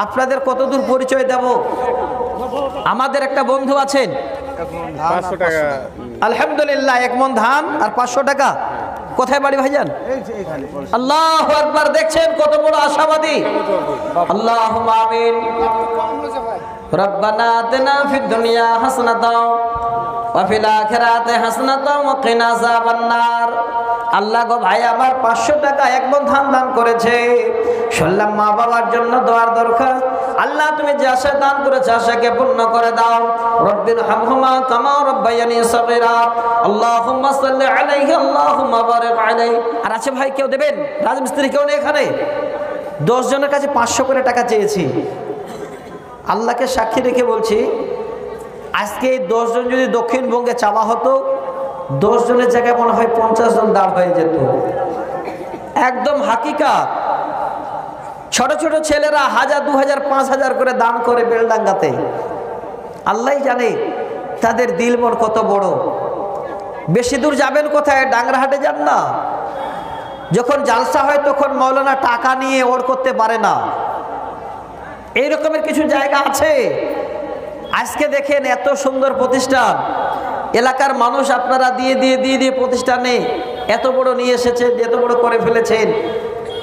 আপনাদের কতদূর পরিচয় দেব? আমাদের একটা বন্ধু আছেন 500 টাকা। আলহামদুলিল্লাহ, 1 মণ ধান আর 500 টাকা। কোথায় বাড়ি ভাইজান? আল্লাহু আকবার। দেখছেন কত বড় আশাবাদী। আল্লাহুম্মা আমিন। রব্বানা আতিনা ফিদ দুনিয়া হাসানাতাও ওয়া ফিল আখিরাতি হাসানাতাও ওয়া কিনা আযাবান্নার। আল্লাহ গো ভাই আমার 500 টাকা 1 মণ ধান দান করেছে, শুনলাম মা বাবার জন্য দোয়ার দরকার। আল্লাহ তুমি যে আশা দান করেছো আশাকে পূর্ণ করে দাও। রব্বির হামহুমা কামা রাব্বায়ানি সাগীরা। আল্লাহুম্মা সাল্লি আলাইহি আল্লাহুম্মা বারিক আলাইহি। আর আছে ভাই কেউ দেবেন? রাজমিস্ত্রি কেউ নেই এখানে? 10 জনের কাছে 500 করে টাকা চেয়েছি। আল্লাহকে সাক্ষী রেখে বলছি, আজকে এই 10 জন যদি দক্ষিণবঙ্গে চাওয়া হতো, 10 জনের জায়গায় মনে হয় 50 জন দাঁড় হয়ে যেত। একদম হাকিকাত। ছোট ছোট ছেলেরা 1000, 2000, 5000 করে দান করে বেলডাঙ্গাতে। আল্লাহই জানে তাদের দিল মন কত বড়। বেশি দূর যাবেন কোথায়? ডাংরাহাটে যান না, যখন জালসা হয় তখন মৌলানা টাকা নিয়ে ওর করতে পারে না। এই রকমের কিছু জায়গা আছে। আজকে দেখেন এত সুন্দর প্রতিষ্ঠান, এলাকার মানুষ আপনারা দিয়ে দিয়ে দিয়ে দিয়ে প্রতিষ্ঠানে এত বড় নিয়ে এসেছেন, এত বড় করে ফেলেছেন।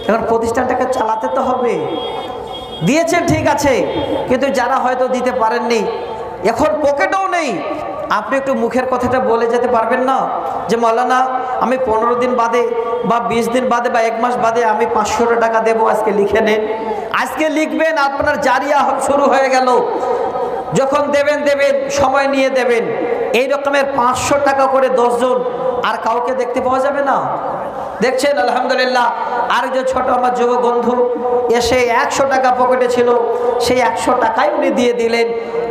এখন প্রতিষ্ঠানটাকে চালাতে তো হবে। দিয়েছেন ঠিক আছে, কিন্তু যারা হয়তো দিতে পারেননি, এখন পকেটেও নেই, আপনি একটু মুখের কথাটা বলে যেতে পারবেন না যে মৌলানা আমি 15 দিন বাদে বা 20 দিন বাদে বা 1 মাস বাদে আমি 500 টাকা দেবো, আজকে লিখে নেন। আজকে লিখবেন, আপনার জারিয়া শুরু হয়ে গেল। যখন দেবেন দেবেন, সময় নিয়ে দেবেন। এই রকমের 500 টাকা করে 10 জন, আর কাউকে দেখতে পাওয়া যাবে না। দেখছেন আলহামদুলিল্লাহ। আর যে ছোট আমার যুবক বন্ধু এসে 100 টাকা পকেটে ছিল, সেই 100 টাকাই উনি দিয়ে দিলেন।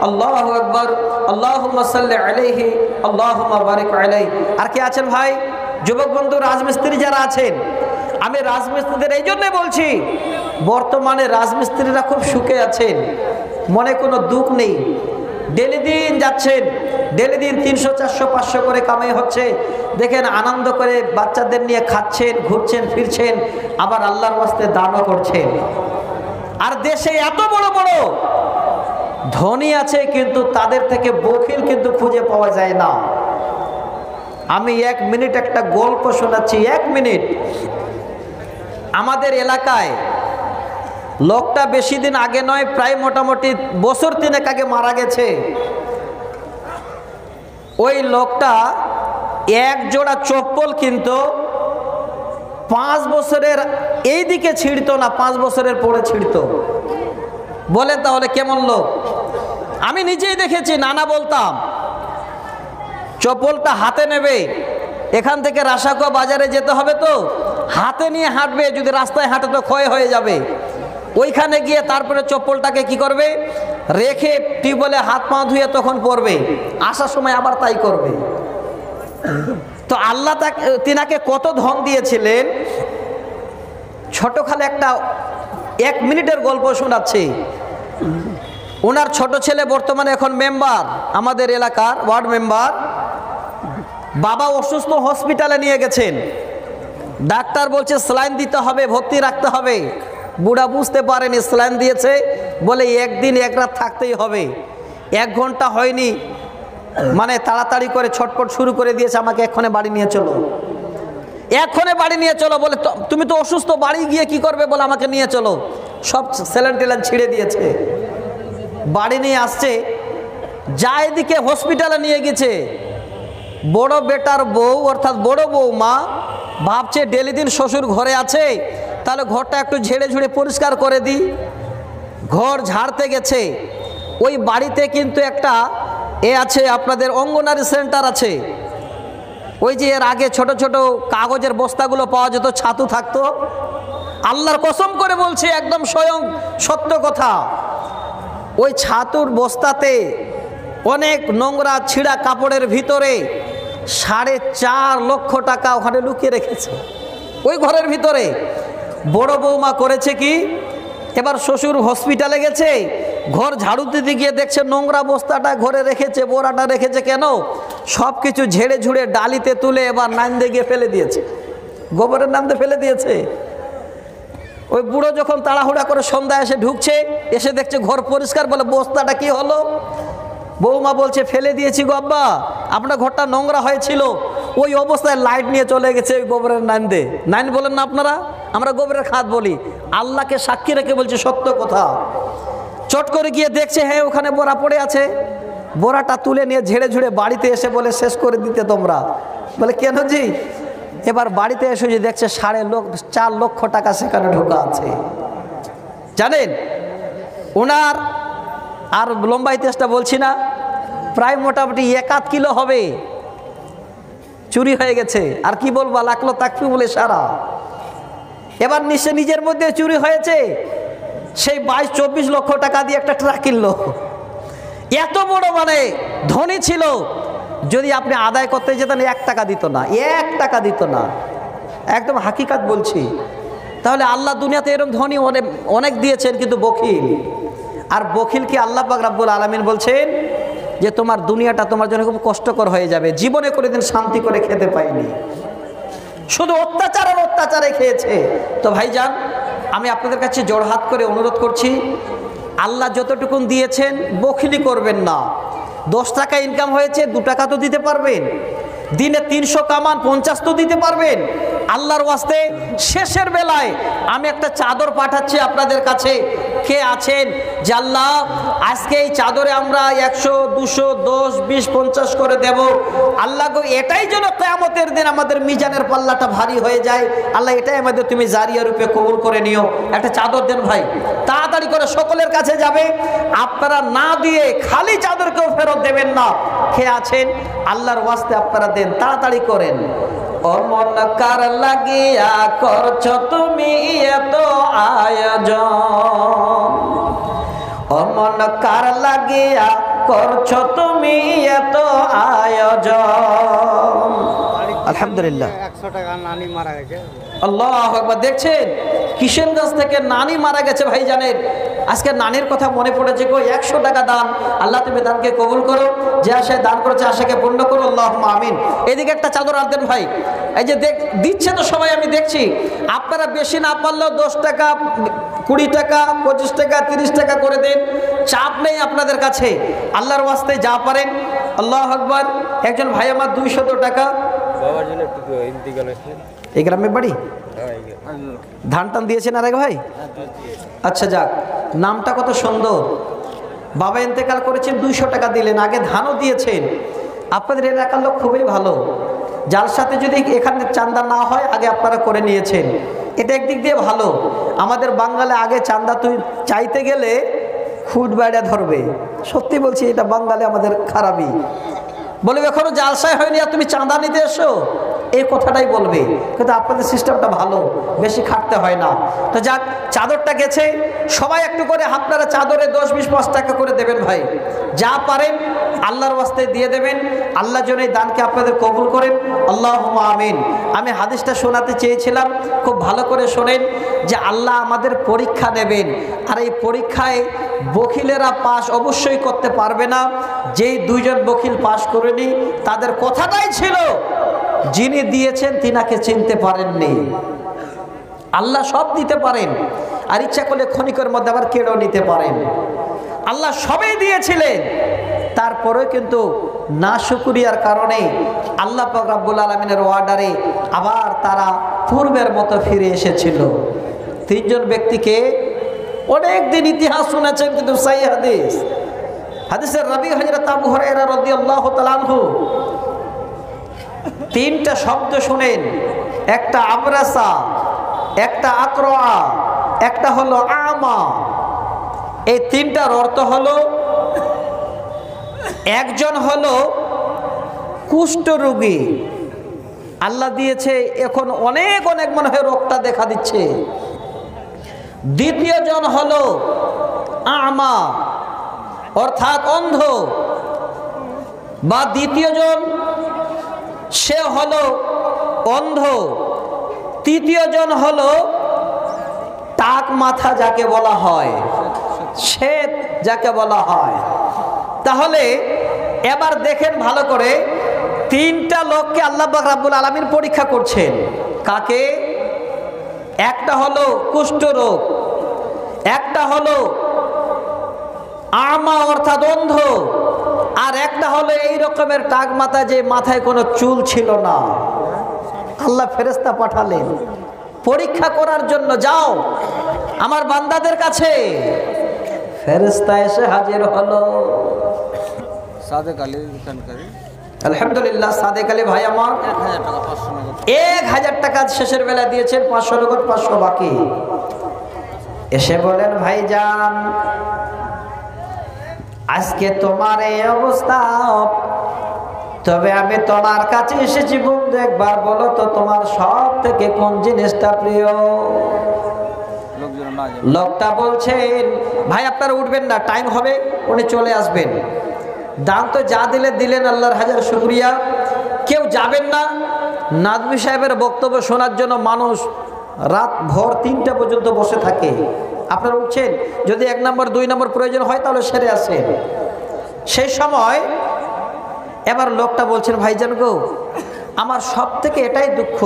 আল্লাহু আকবার, আল্লাহুম্মা সাল্লি আলাইহি, আল্লাহুম্মা বারিক আলাইহি। আর কে আছেন ভাই যুবক বন্ধু, রাজমিস্ত্রি যারা আছেন, আমি রাজমিস্ত্রিদের এই জন্যই বলছি, বর্তমানে রাজমিস্ত্রিরা খুব সুখে আছেন, মনে কোনো দুঃখ নেই। ডেলি দিন যাচ্ছেন, ডেলি দিন 300 400 500 করে কামাই হচ্ছে। দেখেন আনন্দ করে বাচ্চাদের নিয়ে খাচ্ছেন, ঘুরছেন, ফিরছেন, আবার আল্লাহর ওয়াস্তে দানও করছেন। আর দেশে এত বড় বড় ধনী আছে, কিন্তু তাদের থেকে বখিল কিন্তু খুঁজে পাওয়া যায় না। আমি 1 মিনিট একটা গল্প শোনাচ্ছি, 1 মিনিট। আমাদের এলাকায় লোকটা বেশি দিন আগে নয়, প্রায় মোটামুটি বছর 3 আগে মারা গেছে। ওই লোকটা এক জোড়া চপ্পল কিন্তু 5 বছরের এই দিকে ছিঁড়তো না, 5 বছরের পরে ছিঁড়তো। বলেন তাহলে কেমন লোক? আমি নিজেই দেখেছি, নানা বলতাম চপ্পলটা হাতে নেবে, এখান থেকে রাসাকুয়া বাজারে যেতে হবে তো হাতে নিয়ে হাঁটবে, যদি রাস্তায় হাঁটে তো ক্ষয় হয়ে যাবে। ওইখানে গিয়ে তারপরে চপ্পলটাকে কি করবে, রেখে টিউবওয়েলে হাত পা ধুয়ে তখন পরবে, আসার সময় আবার তাই করবে। তো আল্লাহ তিনাকে কত ধন দিয়েছিলেন। ছোটখালে একটা 1 মিনিটের গল্প শোনাচ্ছি। ওনার ছোট ছেলে বর্তমানে এখন মেম্বার, আমাদের এলাকার ওয়ার্ড মেম্বার। বাবা অসুস্থ, হসপিটালে নিয়ে গেছেন। ডাক্তার বলছে স্যালাইন দিতে হবে, ভর্তি রাখতে হবে। বুড়া বুঝতে পারেনি, স্যালাইন দিয়েছে বলে 1 দিন 1 রাত থাকতেই হবে। 1 ঘন্টা হয়নি, মানে তাড়াতাড়ি করে ছটপট শুরু করে দিয়েছে, আমাকে এক্ষণে বাড়ি নিয়ে চলো, এক্ষণে বাড়ি নিয়ে চলো। বলে তুমি তো অসুস্থ, বাড়ি গিয়ে কি করবে, বলে আমাকে নিয়ে চলো। সব স্যালাইন টেলাইন ছিঁড়ে দিয়েছে, বাড়ি নিয়ে আসছে। যা এদিকে হসপিটালে নিয়ে গেছে, বড় বেটার বউ অর্থাৎ বড় বৌমা ভাবছে ডেলি দিন শ্বশুর ঘরে আছে, তাহলে ঘরটা একটু ঝেড়ে ঝুড়ে পরিষ্কার করে দিই। ঘর ঝাড়তে গেছে। ওই বাড়িতে কিন্তু একটা আছে, আপনাদের অঙ্গনারী সেন্টার আছে। ওই যে এর আগে ছোট ছোট কাগজের বস্তাগুলো পাওয়া যেত, ছাতু থাকতো। আল্লাহর কসম করে বলছে, একদম স্বয়ং সত্য কথা, ওই ছাতুর বস্তাতে অনেক নোংরা ছিঁড়া কাপড়ের ভিতরে 4.5 লক্ষ টাকা ওখানে লুকিয়ে রেখেছে, ওই ঘরের ভিতরে। বড় বৌমা করেছে কি, এবার শ্বশুর হসপিটালে গেছে, ঘর ঝাড়ু দিতে গিয়ে দেখছে নোংরা বস্তাটা ঘরে রেখেছে, বোরাটা রেখেছে কেন, সব কিছু ঝেড়ে ঝুড়ে ডালিতে তুলে এবার নান্দে গিয়ে ফেলে দিয়েছে, গোবরের নান্দে ফেলে দিয়েছে। ওই বুড়ো যখন তাড়াহুড়া করে সন্ধ্যায় এসে ঢুকছে, এসে দেখছে ঘর পরিষ্কার, বলে বস্তাটা কি হলো? বৌমা বলছে ফেলে দিয়েছি গো আব্বা, আপনার ঘরটা নোংরা হয়েছিল। ওই অবস্থায় লাইট নিয়ে চলে গেছে ওই গোবরের নান্দে। নাইন বলেন না আপনারা, আমরা গোবরের খাত বলি। আল্লাহকে সাক্ষী রেখে বলছে সত্য কথা। চট করে গিয়ে দেখছে, হ্যাঁ ওখানে বোরা পড়ে আছে। বোরাটা তুলে নিয়ে ঝেড়ে ঝুড়ে বাড়িতে এসে বলে শেষ করে দিতে তোমরা। বলে কেন জি? এবার বাড়িতে এসে যে দেখছে 4.5 লক্ষ টাকা সেখানে ঢোকা আছে। জানেন ওনার, আর লম্বা ইতিহাসটা বলছি না, প্রায় মোটামুটি 1.5 কিলো হবে চুরি হয়ে গেছে। আর কি বলবো, লাখলো তাকফি বলে সারা। এবার নিশ্চয় নিজের মধ্যে চুরি হয়েছে, সেই 22-24 লক্ষ টাকা দিয়ে একটা ট্রাক কিনলো। এত বড় মানে ধনী ছিল, যদি আপনি আদায় করতে যেতেন 1 টাকা দিত না, 1 টাকা দিত না। একদম হাকিকাত বলছি। তাহলে আল্লাহ দুনিয়াতে এরকম ধনী অনেক দিয়েছেন, কিন্তু বখিল। আর বখিলকে আল্লাহ পাক রব্বুল আলামিন বলছেন যে তোমার দুনিয়াটা তোমার জন্য খুব কষ্টকর হয়ে যাবে, জীবনে কোনোদিন শান্তি করে খেতে পাইনি। শুধু অত্যাচার আর অত্যাচারে খেয়েছে। তো ভাইজান, আমি আপনাদের কাছে জোড়হাত করে অনুরোধ করছি, আল্লাহ যতটুকুন দিয়েছেন বখিলি করবেন না। 10 টাকা ইনকাম হয়েছে, 2 টাকা তো দিতে পারবেন। দিনে 300 কামান, 50 তো দিতে পারবেন। আল্লাহর ওয়াস্তে শেষের বেলায় আমি একটা চাদর পাঠাচ্ছি আপনাদের কাছে। কে আছেন যে আল্লাহ আজকে এই চাদরে আমরা 100, 200, 10, 20, 50 করে দেব। আল্লাহ গো, এটাই যেন কিয়ামতের দিন আমাদের মিজানের পাল্লাটা ভারী হয়ে যায়। আল্লাহ এটাই আমাদের তুমি জারিয়া রূপে কবুল করে নিও। একটা চাদর দেন ভাই, তাড়াতাড়ি করে সকলের কাছে যাবে। আপনারা না দিয়ে খালি চাদরকেও ফেরত দেবেন না। কে আছেন আল্লাহর ওয়াস্তে আপনারা দেন, তাড়াতাড়ি করেন। অমন কার লাগিয়া করছো তুমি এত আয়োজন, অমন কার লাগিয়া করছো তুমি এত আয়োজন। আলহামদুলিল্লাহ। 100 টাকা নানি মারা গেছে। আল্লাহু আকবার। দেখছেন কিশোরগঞ্জ থেকে নানি মারা গেছে। ভাই জানেন, আজকে নানির কথা মনে পড়েছে। 100 টাকা দান। আল্লাহ তুমি দানকে কবুল করো, যে আশায় দান করেছে আশাকে পূর্ণ করো, আল্লাহুম্মা আমিন। এদিকে একটা চাদর আর দেন ভাই। এই যে দিচ্ছে তো সবাই, আমি দেখছি। আপনারা বেশি না পারলেও 10 টাকা, 20 টাকা, 25 টাকা, 30 টাকা করে দেন, চাপ নেই আপনাদের কাছে। আল্লাহর ওয়াস্তে যা পারেন। আল্লাহু আকবার। একজন ভাই আমার 200 টাকা। বাবার জন্য একটু ইন্তিকাল হয়েছে। এই গ্রামের বাড়ি? ধান টান দিয়েছেন আরেক ভাই? আচ্ছা যাক, নামটা কত সুন্দর। বাবা ইন্তেকাল করেছেন, 200 টাকা দিলেন, আগে ধানও দিয়েছেন। আপনাদের এলাকার লোক খুবই ভালো। যার সাথে যদি এখানে চাঁদা না হয় আগে আপনারা করে নিয়েছেন, এটা একদিক দিয়ে ভালো। আমাদের বাঙালি আগে চাঁদা তুই চাইতে গেলে খুদ বাইরে ধরবে। সত্যি বলছি, এটা বাঙালি আমাদের খারাপই। বলবে এখনো জালসায় হয়নি আর তুমি চাঁদা নিতে এসো, এই কথাটাই বলবে। কিন্তু আপনাদের সিস্টেমটা ভালো, বেশি খাটতে হয় না। তো যাক, চাদরটা গেছে। সবাই একটু করে আপনারা চাদরে 10, 20, 5 টাকা করে দেবেন ভাই। যা পারেন আল্লাহর ওয়াস্তে দিয়ে দেবেন। আল্লাহ যেন এই দানকে আপনাদের কবুল করেন, আল্লাহুম্মা আমিন। আমি হাদিসটা শোনাতে চেয়েছিলাম, খুব ভালো করে শোনেন। যে আল্লাহ আমাদের পরীক্ষা নেবেন, আর এই পরীক্ষায় বখিলেরা পাস অবশ্যই করতে পারবে না। যেই 2 জন বখিল পাস করেনি, তাদের কথাটাই ছিল যিনি দিয়েছেন তিনাকে চিনতে পারেননি। আল্লাহ সব দিতে পারেন, আর ইচ্ছা করলে ক্ষণিকের মধ্যে আবার কেড়েও নিতে পারেন। আল্লাহ সবই দিয়েছিলেন, তারপরেও কিন্তু না শুকরিয়ার কারণে আল্লাহ পাক রব্বুল আলামিনের অর্ডারে আবার তারা পূর্বের মতো ফিরে এসেছিল। 3 জন ব্যক্তিকে অনেক দিন ইতিহাস শুনেছেন, কিন্তু সহিহ হাদিস, হাদিসের রাবী হযরত আবু হুরায়রা রাদিয়াল্লাহু তাআলা আনহু 3টা শব্দ শুনেন। একটা আবরাসা, একটা আকরা, একটা হলো আমা। এই 3টার অর্থ হলো, একজন হলো কুষ্ঠরোগী, আল্লাহ দিয়েছে, এখন অনেক অনেক মনে হয় রোগটা দেখা দিচ্ছে। দ্বিতীয় জন হলো আমা, অর্থাৎ অন্ধ, বা দ্বিতীয় জন সে হলো অন্ধ। তৃতীয় জন হলো টাক মাথা, যাকে বলা হয় শ্বেত, যাকে বলা হয়। তাহলে এবার দেখেন ভালো করে, 3টা লোককে আল্লাহ পাক রব্বুল আলামিন পরীক্ষা করছেন। কাকে? একটা হলো কুষ্ঠরোগ, একটা হলো আমা অর্থাৎ অন্ধ, আর একটা হলো এই রকমের টাক মাথা, যে মাথায় কোনো চুল ছিল না। আল্লাহ ফেরেশতা পাঠালেন পরীক্ষা করার জন্য, যাও আমার বান্দাদের কাছে। ফেরেশতা এসে হাজির হলো। সাদেক আলী খানকারী, আলহামদুলিল্লাহ, সাদেক আলী ভাই আমার 1000 টাকা, 500 নগদ। 1000 টাকা শেষের বেলা দিয়েছেন, 500 নগদ, 500 বাকি। এসে বলেন, ভাইজান আজকে তোমার এই অবস্থা, তবে আমি তোমার কাছে এসেছি বন্ধু, একবার বলো তো তোমার সব থেকে কোন জিনিসটা প্রিয়? লোকটা বলছেন, ভাই আপনারা উঠবেন না, টাইম হবে, উনি চলে আসবেন। দান তো যা দিলেন, আল্লাহর হাজার শুকরিয়া। কেউ যাবেন না। নাদবি সাহেবের বক্তব্য শোনার জন্য মানুষ রাত ভোর 3টা পর্যন্ত বসে থাকে। আপনারা উঠছেন, যদি 1 নম্বর 2 নম্বর প্রয়োজন হয় তাহলে সেরে আসেন। সেই সময় এবার লোকটা বলছেন, ভাইজান গো, আমার সব থেকে এটাই দুঃখ,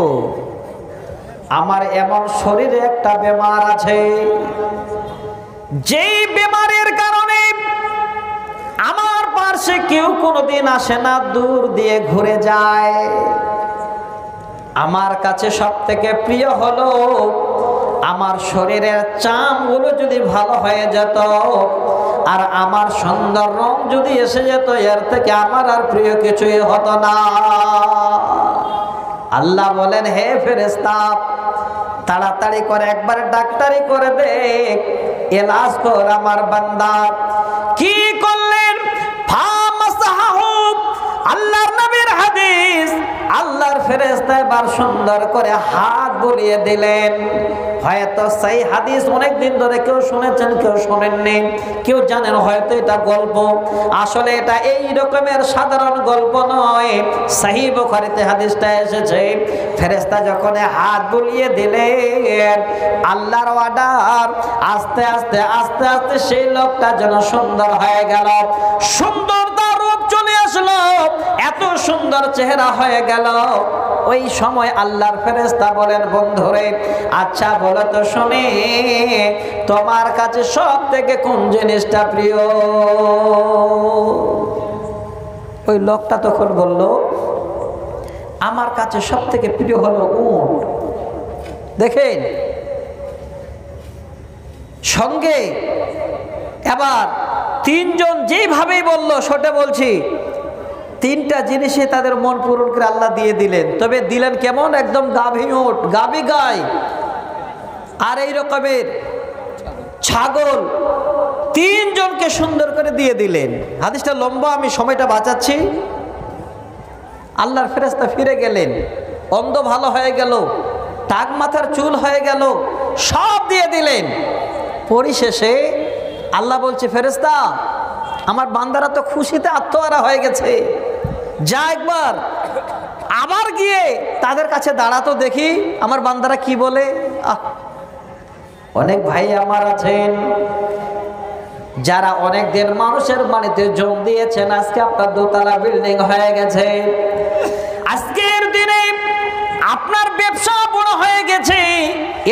আমার এমন শরীরে একটা বেমার আছে, যেই বেমারের কারণে আমার পাশে কেউ কোনোদিন আসে না, দূর দিয়ে ঘুরে যায়। আমার কাছে সব থেকে প্রিয় হলো আমার শরীরের চামগুলো যদি ভালো হয়ে যেত, আর আমার সুন্দর রং যদি এসে যেত, এর থেকে আমার আর প্রিয় কিছুই হতো না। আল্লাহ বলেন, হে ফেরেশতা, তাড়াতাড়ি করে একবার ডাক্তারি করে দে, এলাজ কর আমার বান্দা। কি করলেন? আল্লাহর নবীর হাদিস, আল্লাহর ফেরেশতা এবার সুন্দর করে হাত বুলিয়ে দিলেন। হয়তো সেই হাদিস অনেক দিন ধরে কেউ শুনেছেন, কেউ শোনেননি, কেউ জানেন হয়তো এটা গল্প। আসলে এটা এই রকমের সাধারণ গল্প নয়, সহিহ বুখারীতে হাদিসটা এসেছে। ফেরেশতা যখন হাত বুলিয়ে দিলেন, আল্লাহর অর্ডার, আস্তে আস্তে আস্তে আস্তে সেই লোকটা যেন সুন্দর হয়ে গেল। সুন্দর তার রূপ চলে আসলো, এত সুন্দর চেহারা হয়ে গেল। ওই সময় আল্লাহর ফেরেশতা বলেন, বন্ধুরে, আচ্ছা বলো তো শুনি, তোমার কাছে সব থেকে কোন জিনিসটা প্রিয়? ওই লোকটা তখন বলল, আমার কাছে সব থেকে প্রিয় হলো উট। দেখেন, সঙ্গে এবার তিনজন যেভাবেই বলল, ছোটে বলছি, তিনটা জিনিসে তাদের মন পূরণ করে আল্লাহ দিয়ে দিলেন। তবে দিলেন কেমন? একদম গাভী উট, গাভী গাই, আর এই রকমের ছাগল, তিনজনকে সুন্দর করে দিয়ে দিলেন। হাদিসটা লম্বা, আমি সময়টা বাঁচাচ্ছি। আল্লাহর ফেরেশতা ফিরে গেলেন, অন্ধ ভালো হয়ে গেল, টাক মাথার চুল হয়ে গেল, সব দিয়ে দিলেন। পরিশেষে আল্লাহ বলছে, ফেরেশতা, আমার বান্দারা তো খুশিতে আত্মহারা হয়ে গেছে, যা একবার আবার গিয়ে তাদের কাছে দাঁড়াতো, দেখি আমার বান্দারা কি বলে। অনেক ভাই আমার আছেন যারা অনেক দিন মানুষের বাড়িতে জম দিয়েছেন, আজকে আপনার দোতলা বিল্ডিং হয়ে গেছে, আজকের দিনে আপনার ব্যবসা বড় হয়ে গেছে,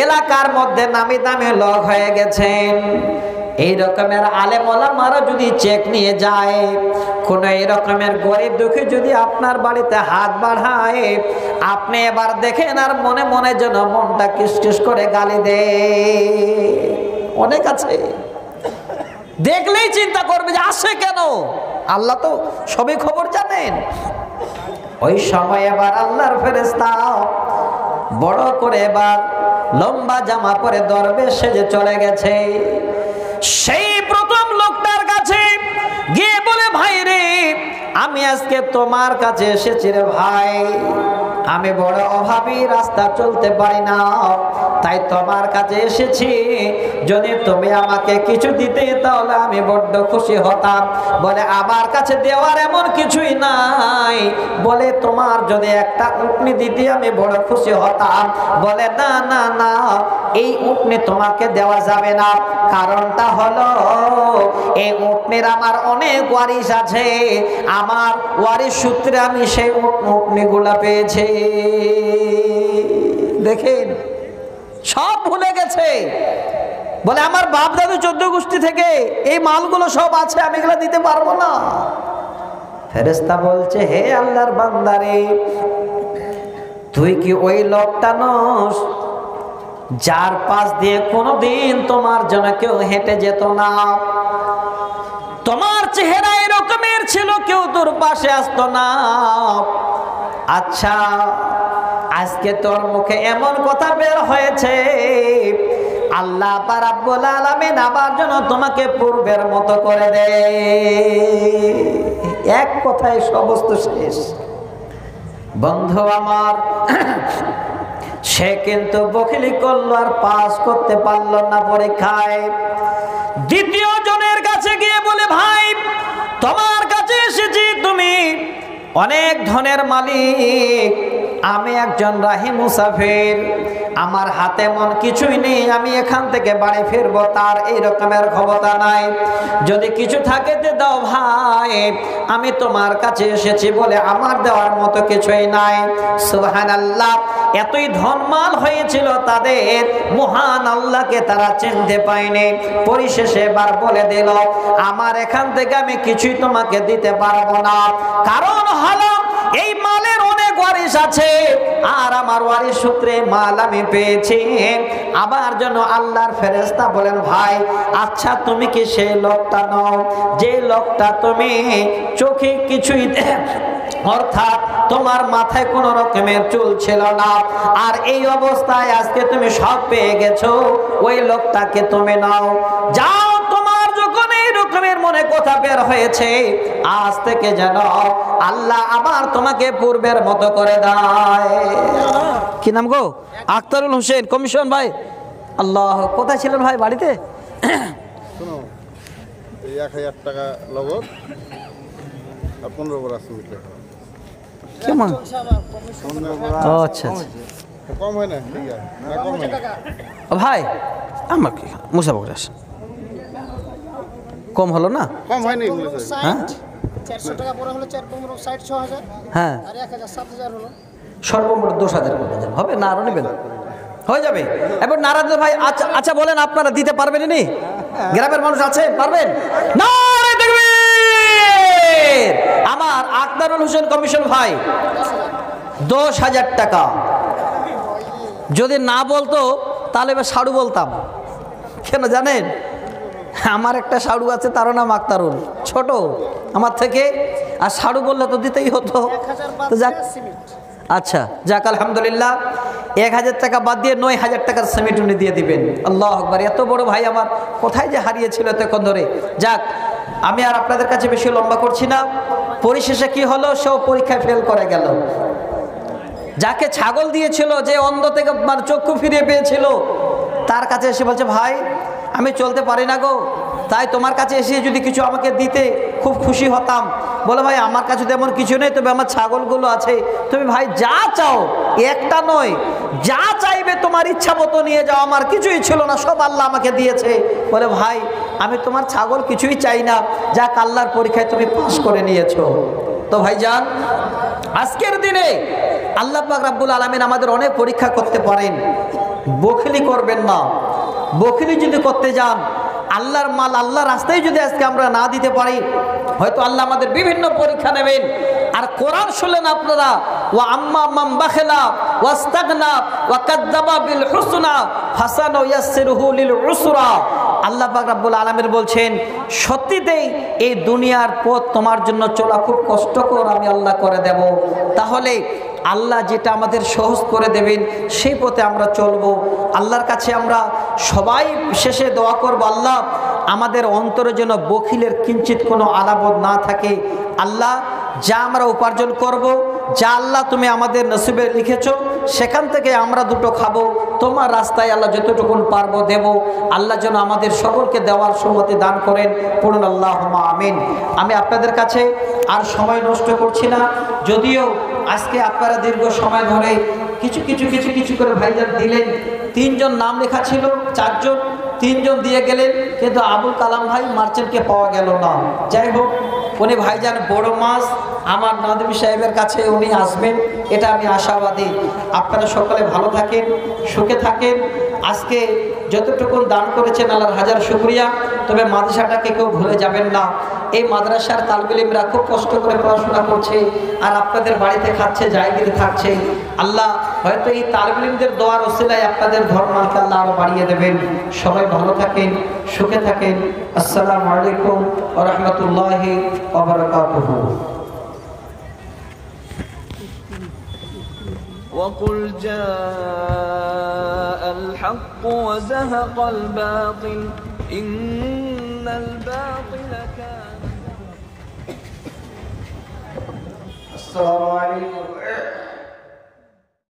এলাকার মধ্যে নামি দামি লোক হয়ে গেছেন। এই রকমের আলেম ওলামারা যদি চেক নিয়ে যায়, কোন এই রকমের গরিব দুঃখী যদি আপনার বাড়িতে হাত বাড়ায়, আপনি এবার দেখেন আর মনে মনে যেন মনটা কিসকিস করে গালি দে। অনেক আছে, দেখলেই চিন্তা করবে যে আসে কেন, আল্লাহ তো সবই খবর জানেন। ওই সময় এবার আল্লাহর ফেরেশতা বড় করে এবার লম্বা জামা পরে দরবেশ সেজে চলে গেছে। সেই প্রথম লোকটার কাছে গিয়ে বলে, ভাই রে, আমি আজকে তোমার কাছে এসেছি রে ভাই, আমি বড় অভাবী, রাস্তা চলতে পারি না, তাই তোমার কাছে এসেছি, যদি তুমি আমাকে কিছু দিতে তাহলে আমি বড্ড খুশি হতাম। বলে, আমার কাছে দেওয়ার এমন কিছুই নাই, বলে তোমার যদি একটা উটনি দিতে আমি বড় খুশি হতাম। বলে, না না না, এই উটনি তোমাকে দেওয়া যাবে না, কারণটা হলো এই উটনির আমার অনেক ওয়ারিশ আছে, আমার ওয়ারিশ সূত্রে আমি সেই উটনিগুলা পেয়েছি। দেখেন, সব ভুলে গেছে। বলে, আমার বাপ দাদু 14 গোষ্ঠী থেকে এই মালগুলো সব আছে, আমি এগুলো দিতে পারবো না। ফেরেশতা বলছে, হে আল্লাহর বান্দারে, তুই কি ওই লোকটা নস যার পাশ দিয়ে কোনোদিন তোমার জন্য কেউ হেঁটে যেত না? তোমার চেহারা এরকমের ছিল, কেউ তোর পাশে আসতো না। আচ্ছা, আজকে তোর মুখে এমন কথা বের হয়েছে, আল্লাহ রাব্বুল আলামিন আবার যেন তোমাকে পূর্বের মতো করে দেয়। এক কথায় সমস্ত শেষ। বন্ধু আমার, সে কিন্তু বখিলি করলো, আর পাস করতে পারলো না পরীক্ষায়। দ্বিতীয় জনের কাছে গিয়ে বলে, ভাই, তোমার কাছে এসেছি, তুমি অনেক ধনের মালিক, আমি একজন রাহি মুসাফির, আমার হাতে মন কিছুই নেই, আমি এখান থেকে বাড়ি ফিরবো, তার এই রকমের ক্ষমতা নাই। যদি কিছু থাকে তে দাও ভাই, আমি তোমার কাছে এসেছি বলে আমার দেওয়ার মতো কিছুই নাই। সুবহানাল্লাহ। এতই ধনমাল হয়েছিল তাদের, মহান আল্লাহকে তারা চিনতে পায়নি। পরিশেষে এবার বলে দিল, আমার এখান থেকে আমি কিছুই তোমাকে দিতে পারবো না, কারণ হলো এই মালের অনেক ওয়ারিশ আছে, আর আমার ওয়ারিশ সূত্রে মাল আমি পেয়েছি। আবার যেন আল্লাহর ফেরেশতা বলেন, ভাই আচ্ছা তুমি কি সেই লোকটা নও যে লোকটা তুমি চোখে কিছুই অর্থাৎ তোমার মাথায় কোন রকমের চুল ছিল না, আর এই অবস্থায় আজকে তুমি সব পেয়ে গেছো, ওই লোকটাকে তুমি নাও। যাও, তোমার যখন এই রকমের মনে কথা বের হয়েছে, আজ থেকে যেন আল্লাহ আবার তোমাকে পূর্বের মতো করে দেয়। কি নাম গো? আখতারুল হোসেন কমিশন ভাই। আল্লাহ, কোথায় ছিলেন ভাই? বাড়িতে? শোনো, এই 1000 টাকা লগত আর 15 বড় সিমেন্ট কেমন? ও আচ্ছা, কম হয় না? ঠিক আছে, না কম হয় না ভাই আমার কি মুসাফির আসে কম হলো না? কম হয় না এগুলো হ্যাঁ 400 টাকা পরে হলো 4 15 60 6000 হ্যাঁ, আর 1000 7000 হলো সর্বমোট 10,000 করে দেন, হবে না? আরো নেবেন? হয়ে যাবে। এবার নারাজ ভাই, আচ্ছা আচ্ছা বলেন, আপনারা দিতে পারবেন? নি গ্রামের মানুষ আছে, পারবেন? নারে তাকবীর! আমার আখতারুল হোসেন কমিশন ভাই 10,000 টাকা। যদি না বলতো তাহলে এবার সাড়ু বলতাম। কেন জানেন? আমার একটা সাড়ু আছে, তার নাম আখতারুল, ছোট আমার থেকে, আর সাড়ু বললে তো দিতেই হতো। তো যাক, আচ্ছা যাক, আলহামদুলিল্লাহ। 1000 টাকা বাদ দিয়ে 9,000 টাকার সিমেন্ট উনি দিয়ে দিবেন। আল্লাহ আকবার! এত বড় ভাই আমার কোথায় যে হারিয়েছিল এতক্ষণ ধরে। যাক, আমি আর আপনাদের কাছে বেশি লম্বা করছি না। পরিশেষে কি হলো? সেও পরীক্ষায় ফেল করে গেল। যাকে ছাগল দিয়েছিল, যে অন্ধ থেকে চক্ষু ফিরিয়ে পেয়েছিল, তার কাছে এসে বলছে, ভাই আমি চলতে পারি না গো, তাই তোমার কাছে এসে যদি কিছু আমাকে দিতে খুব খুশি হতাম। বলে, ভাই আমার কাছে তেমন কিছু নেই, তবে আমার ছাগলগুলো আছে, তুমি ভাই যা চাও, একটা নয় যা চাইবে তোমার ইচ্ছা মতো নিয়ে যাও, আমার কিছুই ছিল না, সব আল্লাহ আমাকে দিয়েছে। বলে, ভাই আমি তোমার ছাগল কিছুই চাই না, যাক আল্লাহর পরীক্ষায় তুমি পাস করে নিয়েছো। তো ভাইজান, আজকের দিনে আল্লাহ পাক রব্বুল আলামিন আমাদের অনেক পরীক্ষা করতে পারেন, বখিলি করবেন না। বখিলি যদি করতে যান, আল্লাহর মাল আল্লাহর রাস্তায় যদি আজকে আমরা না দিতে পারি, হয়তো আল্লাহ আমাদের বিভিন্ন পরীক্ষা নেবেন। আর কোরআন শুনলেন আপনারা, ওয়া আম্মা মান বাখিলা ওয়াস্তাগনা ওয়া কাযযাবা বিল হুসনা ফাসানুয়াসসিরুহু লিল উসরা। আল্লাহ পাক রব্বুল আলামিন বলছেন, সত্যিতেই এই দুনিয়ার পথ তোমার জন্য চলা খুব কষ্টকর, আমি আল্লাহ করে দেব। তাহলে আল্লাহ যেটা আমাদের সহজ করে দেবেন সেই পথে আমরা চলবো। আল্লাহর কাছে আমরা সবাই শেষে দোয়া করব, আল্লাহ আমাদের অন্তরে যেন বখিলের কিঞ্চিত কোনো আলামত না থাকে। আল্লাহ যা আমরা উপার্জন করব, যা আল্লাহ তুমি আমাদের নসিবে লিখেছো, সেখান থেকে আমরা দুটো খাবো, তোমার রাস্তায় আল্লাহ যতটুকুন পারবো দেব। আল্লাহ যেন আমাদের সকলকে দেওয়ার সম্মতি দান করেন, পড়ুন আল্লাহুম্মা আমিন। আমি আপনাদের কাছে আর সময় নষ্ট করছি না, যদিও আজকে আপনারা দীর্ঘ সময় ধরে কিছু কিছু কিছু কিছু করে ভাইজান দিলেন। 3 জন নাম লেখা ছিল, 4 জন, 3 জন দিয়ে গেলেন, কিন্তু আবুল কালাম ভাই মার্চেন্টকে পাওয়া গেল না। যাই হোক, উনি ভাইজান বড় মাস আমার নাদবী সাহেবের কাছে উনি আসবেন, এটা আমি আশাবাদী। আপনারা সকলে ভালো থাকেন, সুখে থাকেন। আজকে যতটুকু দান করেছেন আল্লাহর হাজার শুকরিয়া। তবে মাদ্রাসাটাকে কেউ ভুলে যাবেন না। এই মাদ্রাসার তালিবে ইলমরা খুব কষ্ট করে পড়াশোনা করছে, আর আপনাদের বাড়িতে খাচ্ছে, জায়গাতে থাকছে। আল্লাহ হয়তো এই তালিবে ইলমদের দোয়ার ওসিলায় আপনাদের ধর্মকে আল্লাহ আরো বাড়িয়ে দেবেন। সবাই ভালো থাকেন, সুখে থাকেন। আসসালামু আলাইকুম ওয়া রাহমাতুল্লাহি ওয়া বারাকাতুহু। وقل جاء الحق وزهق الباطل إن الباطل كان. السلام عليكم.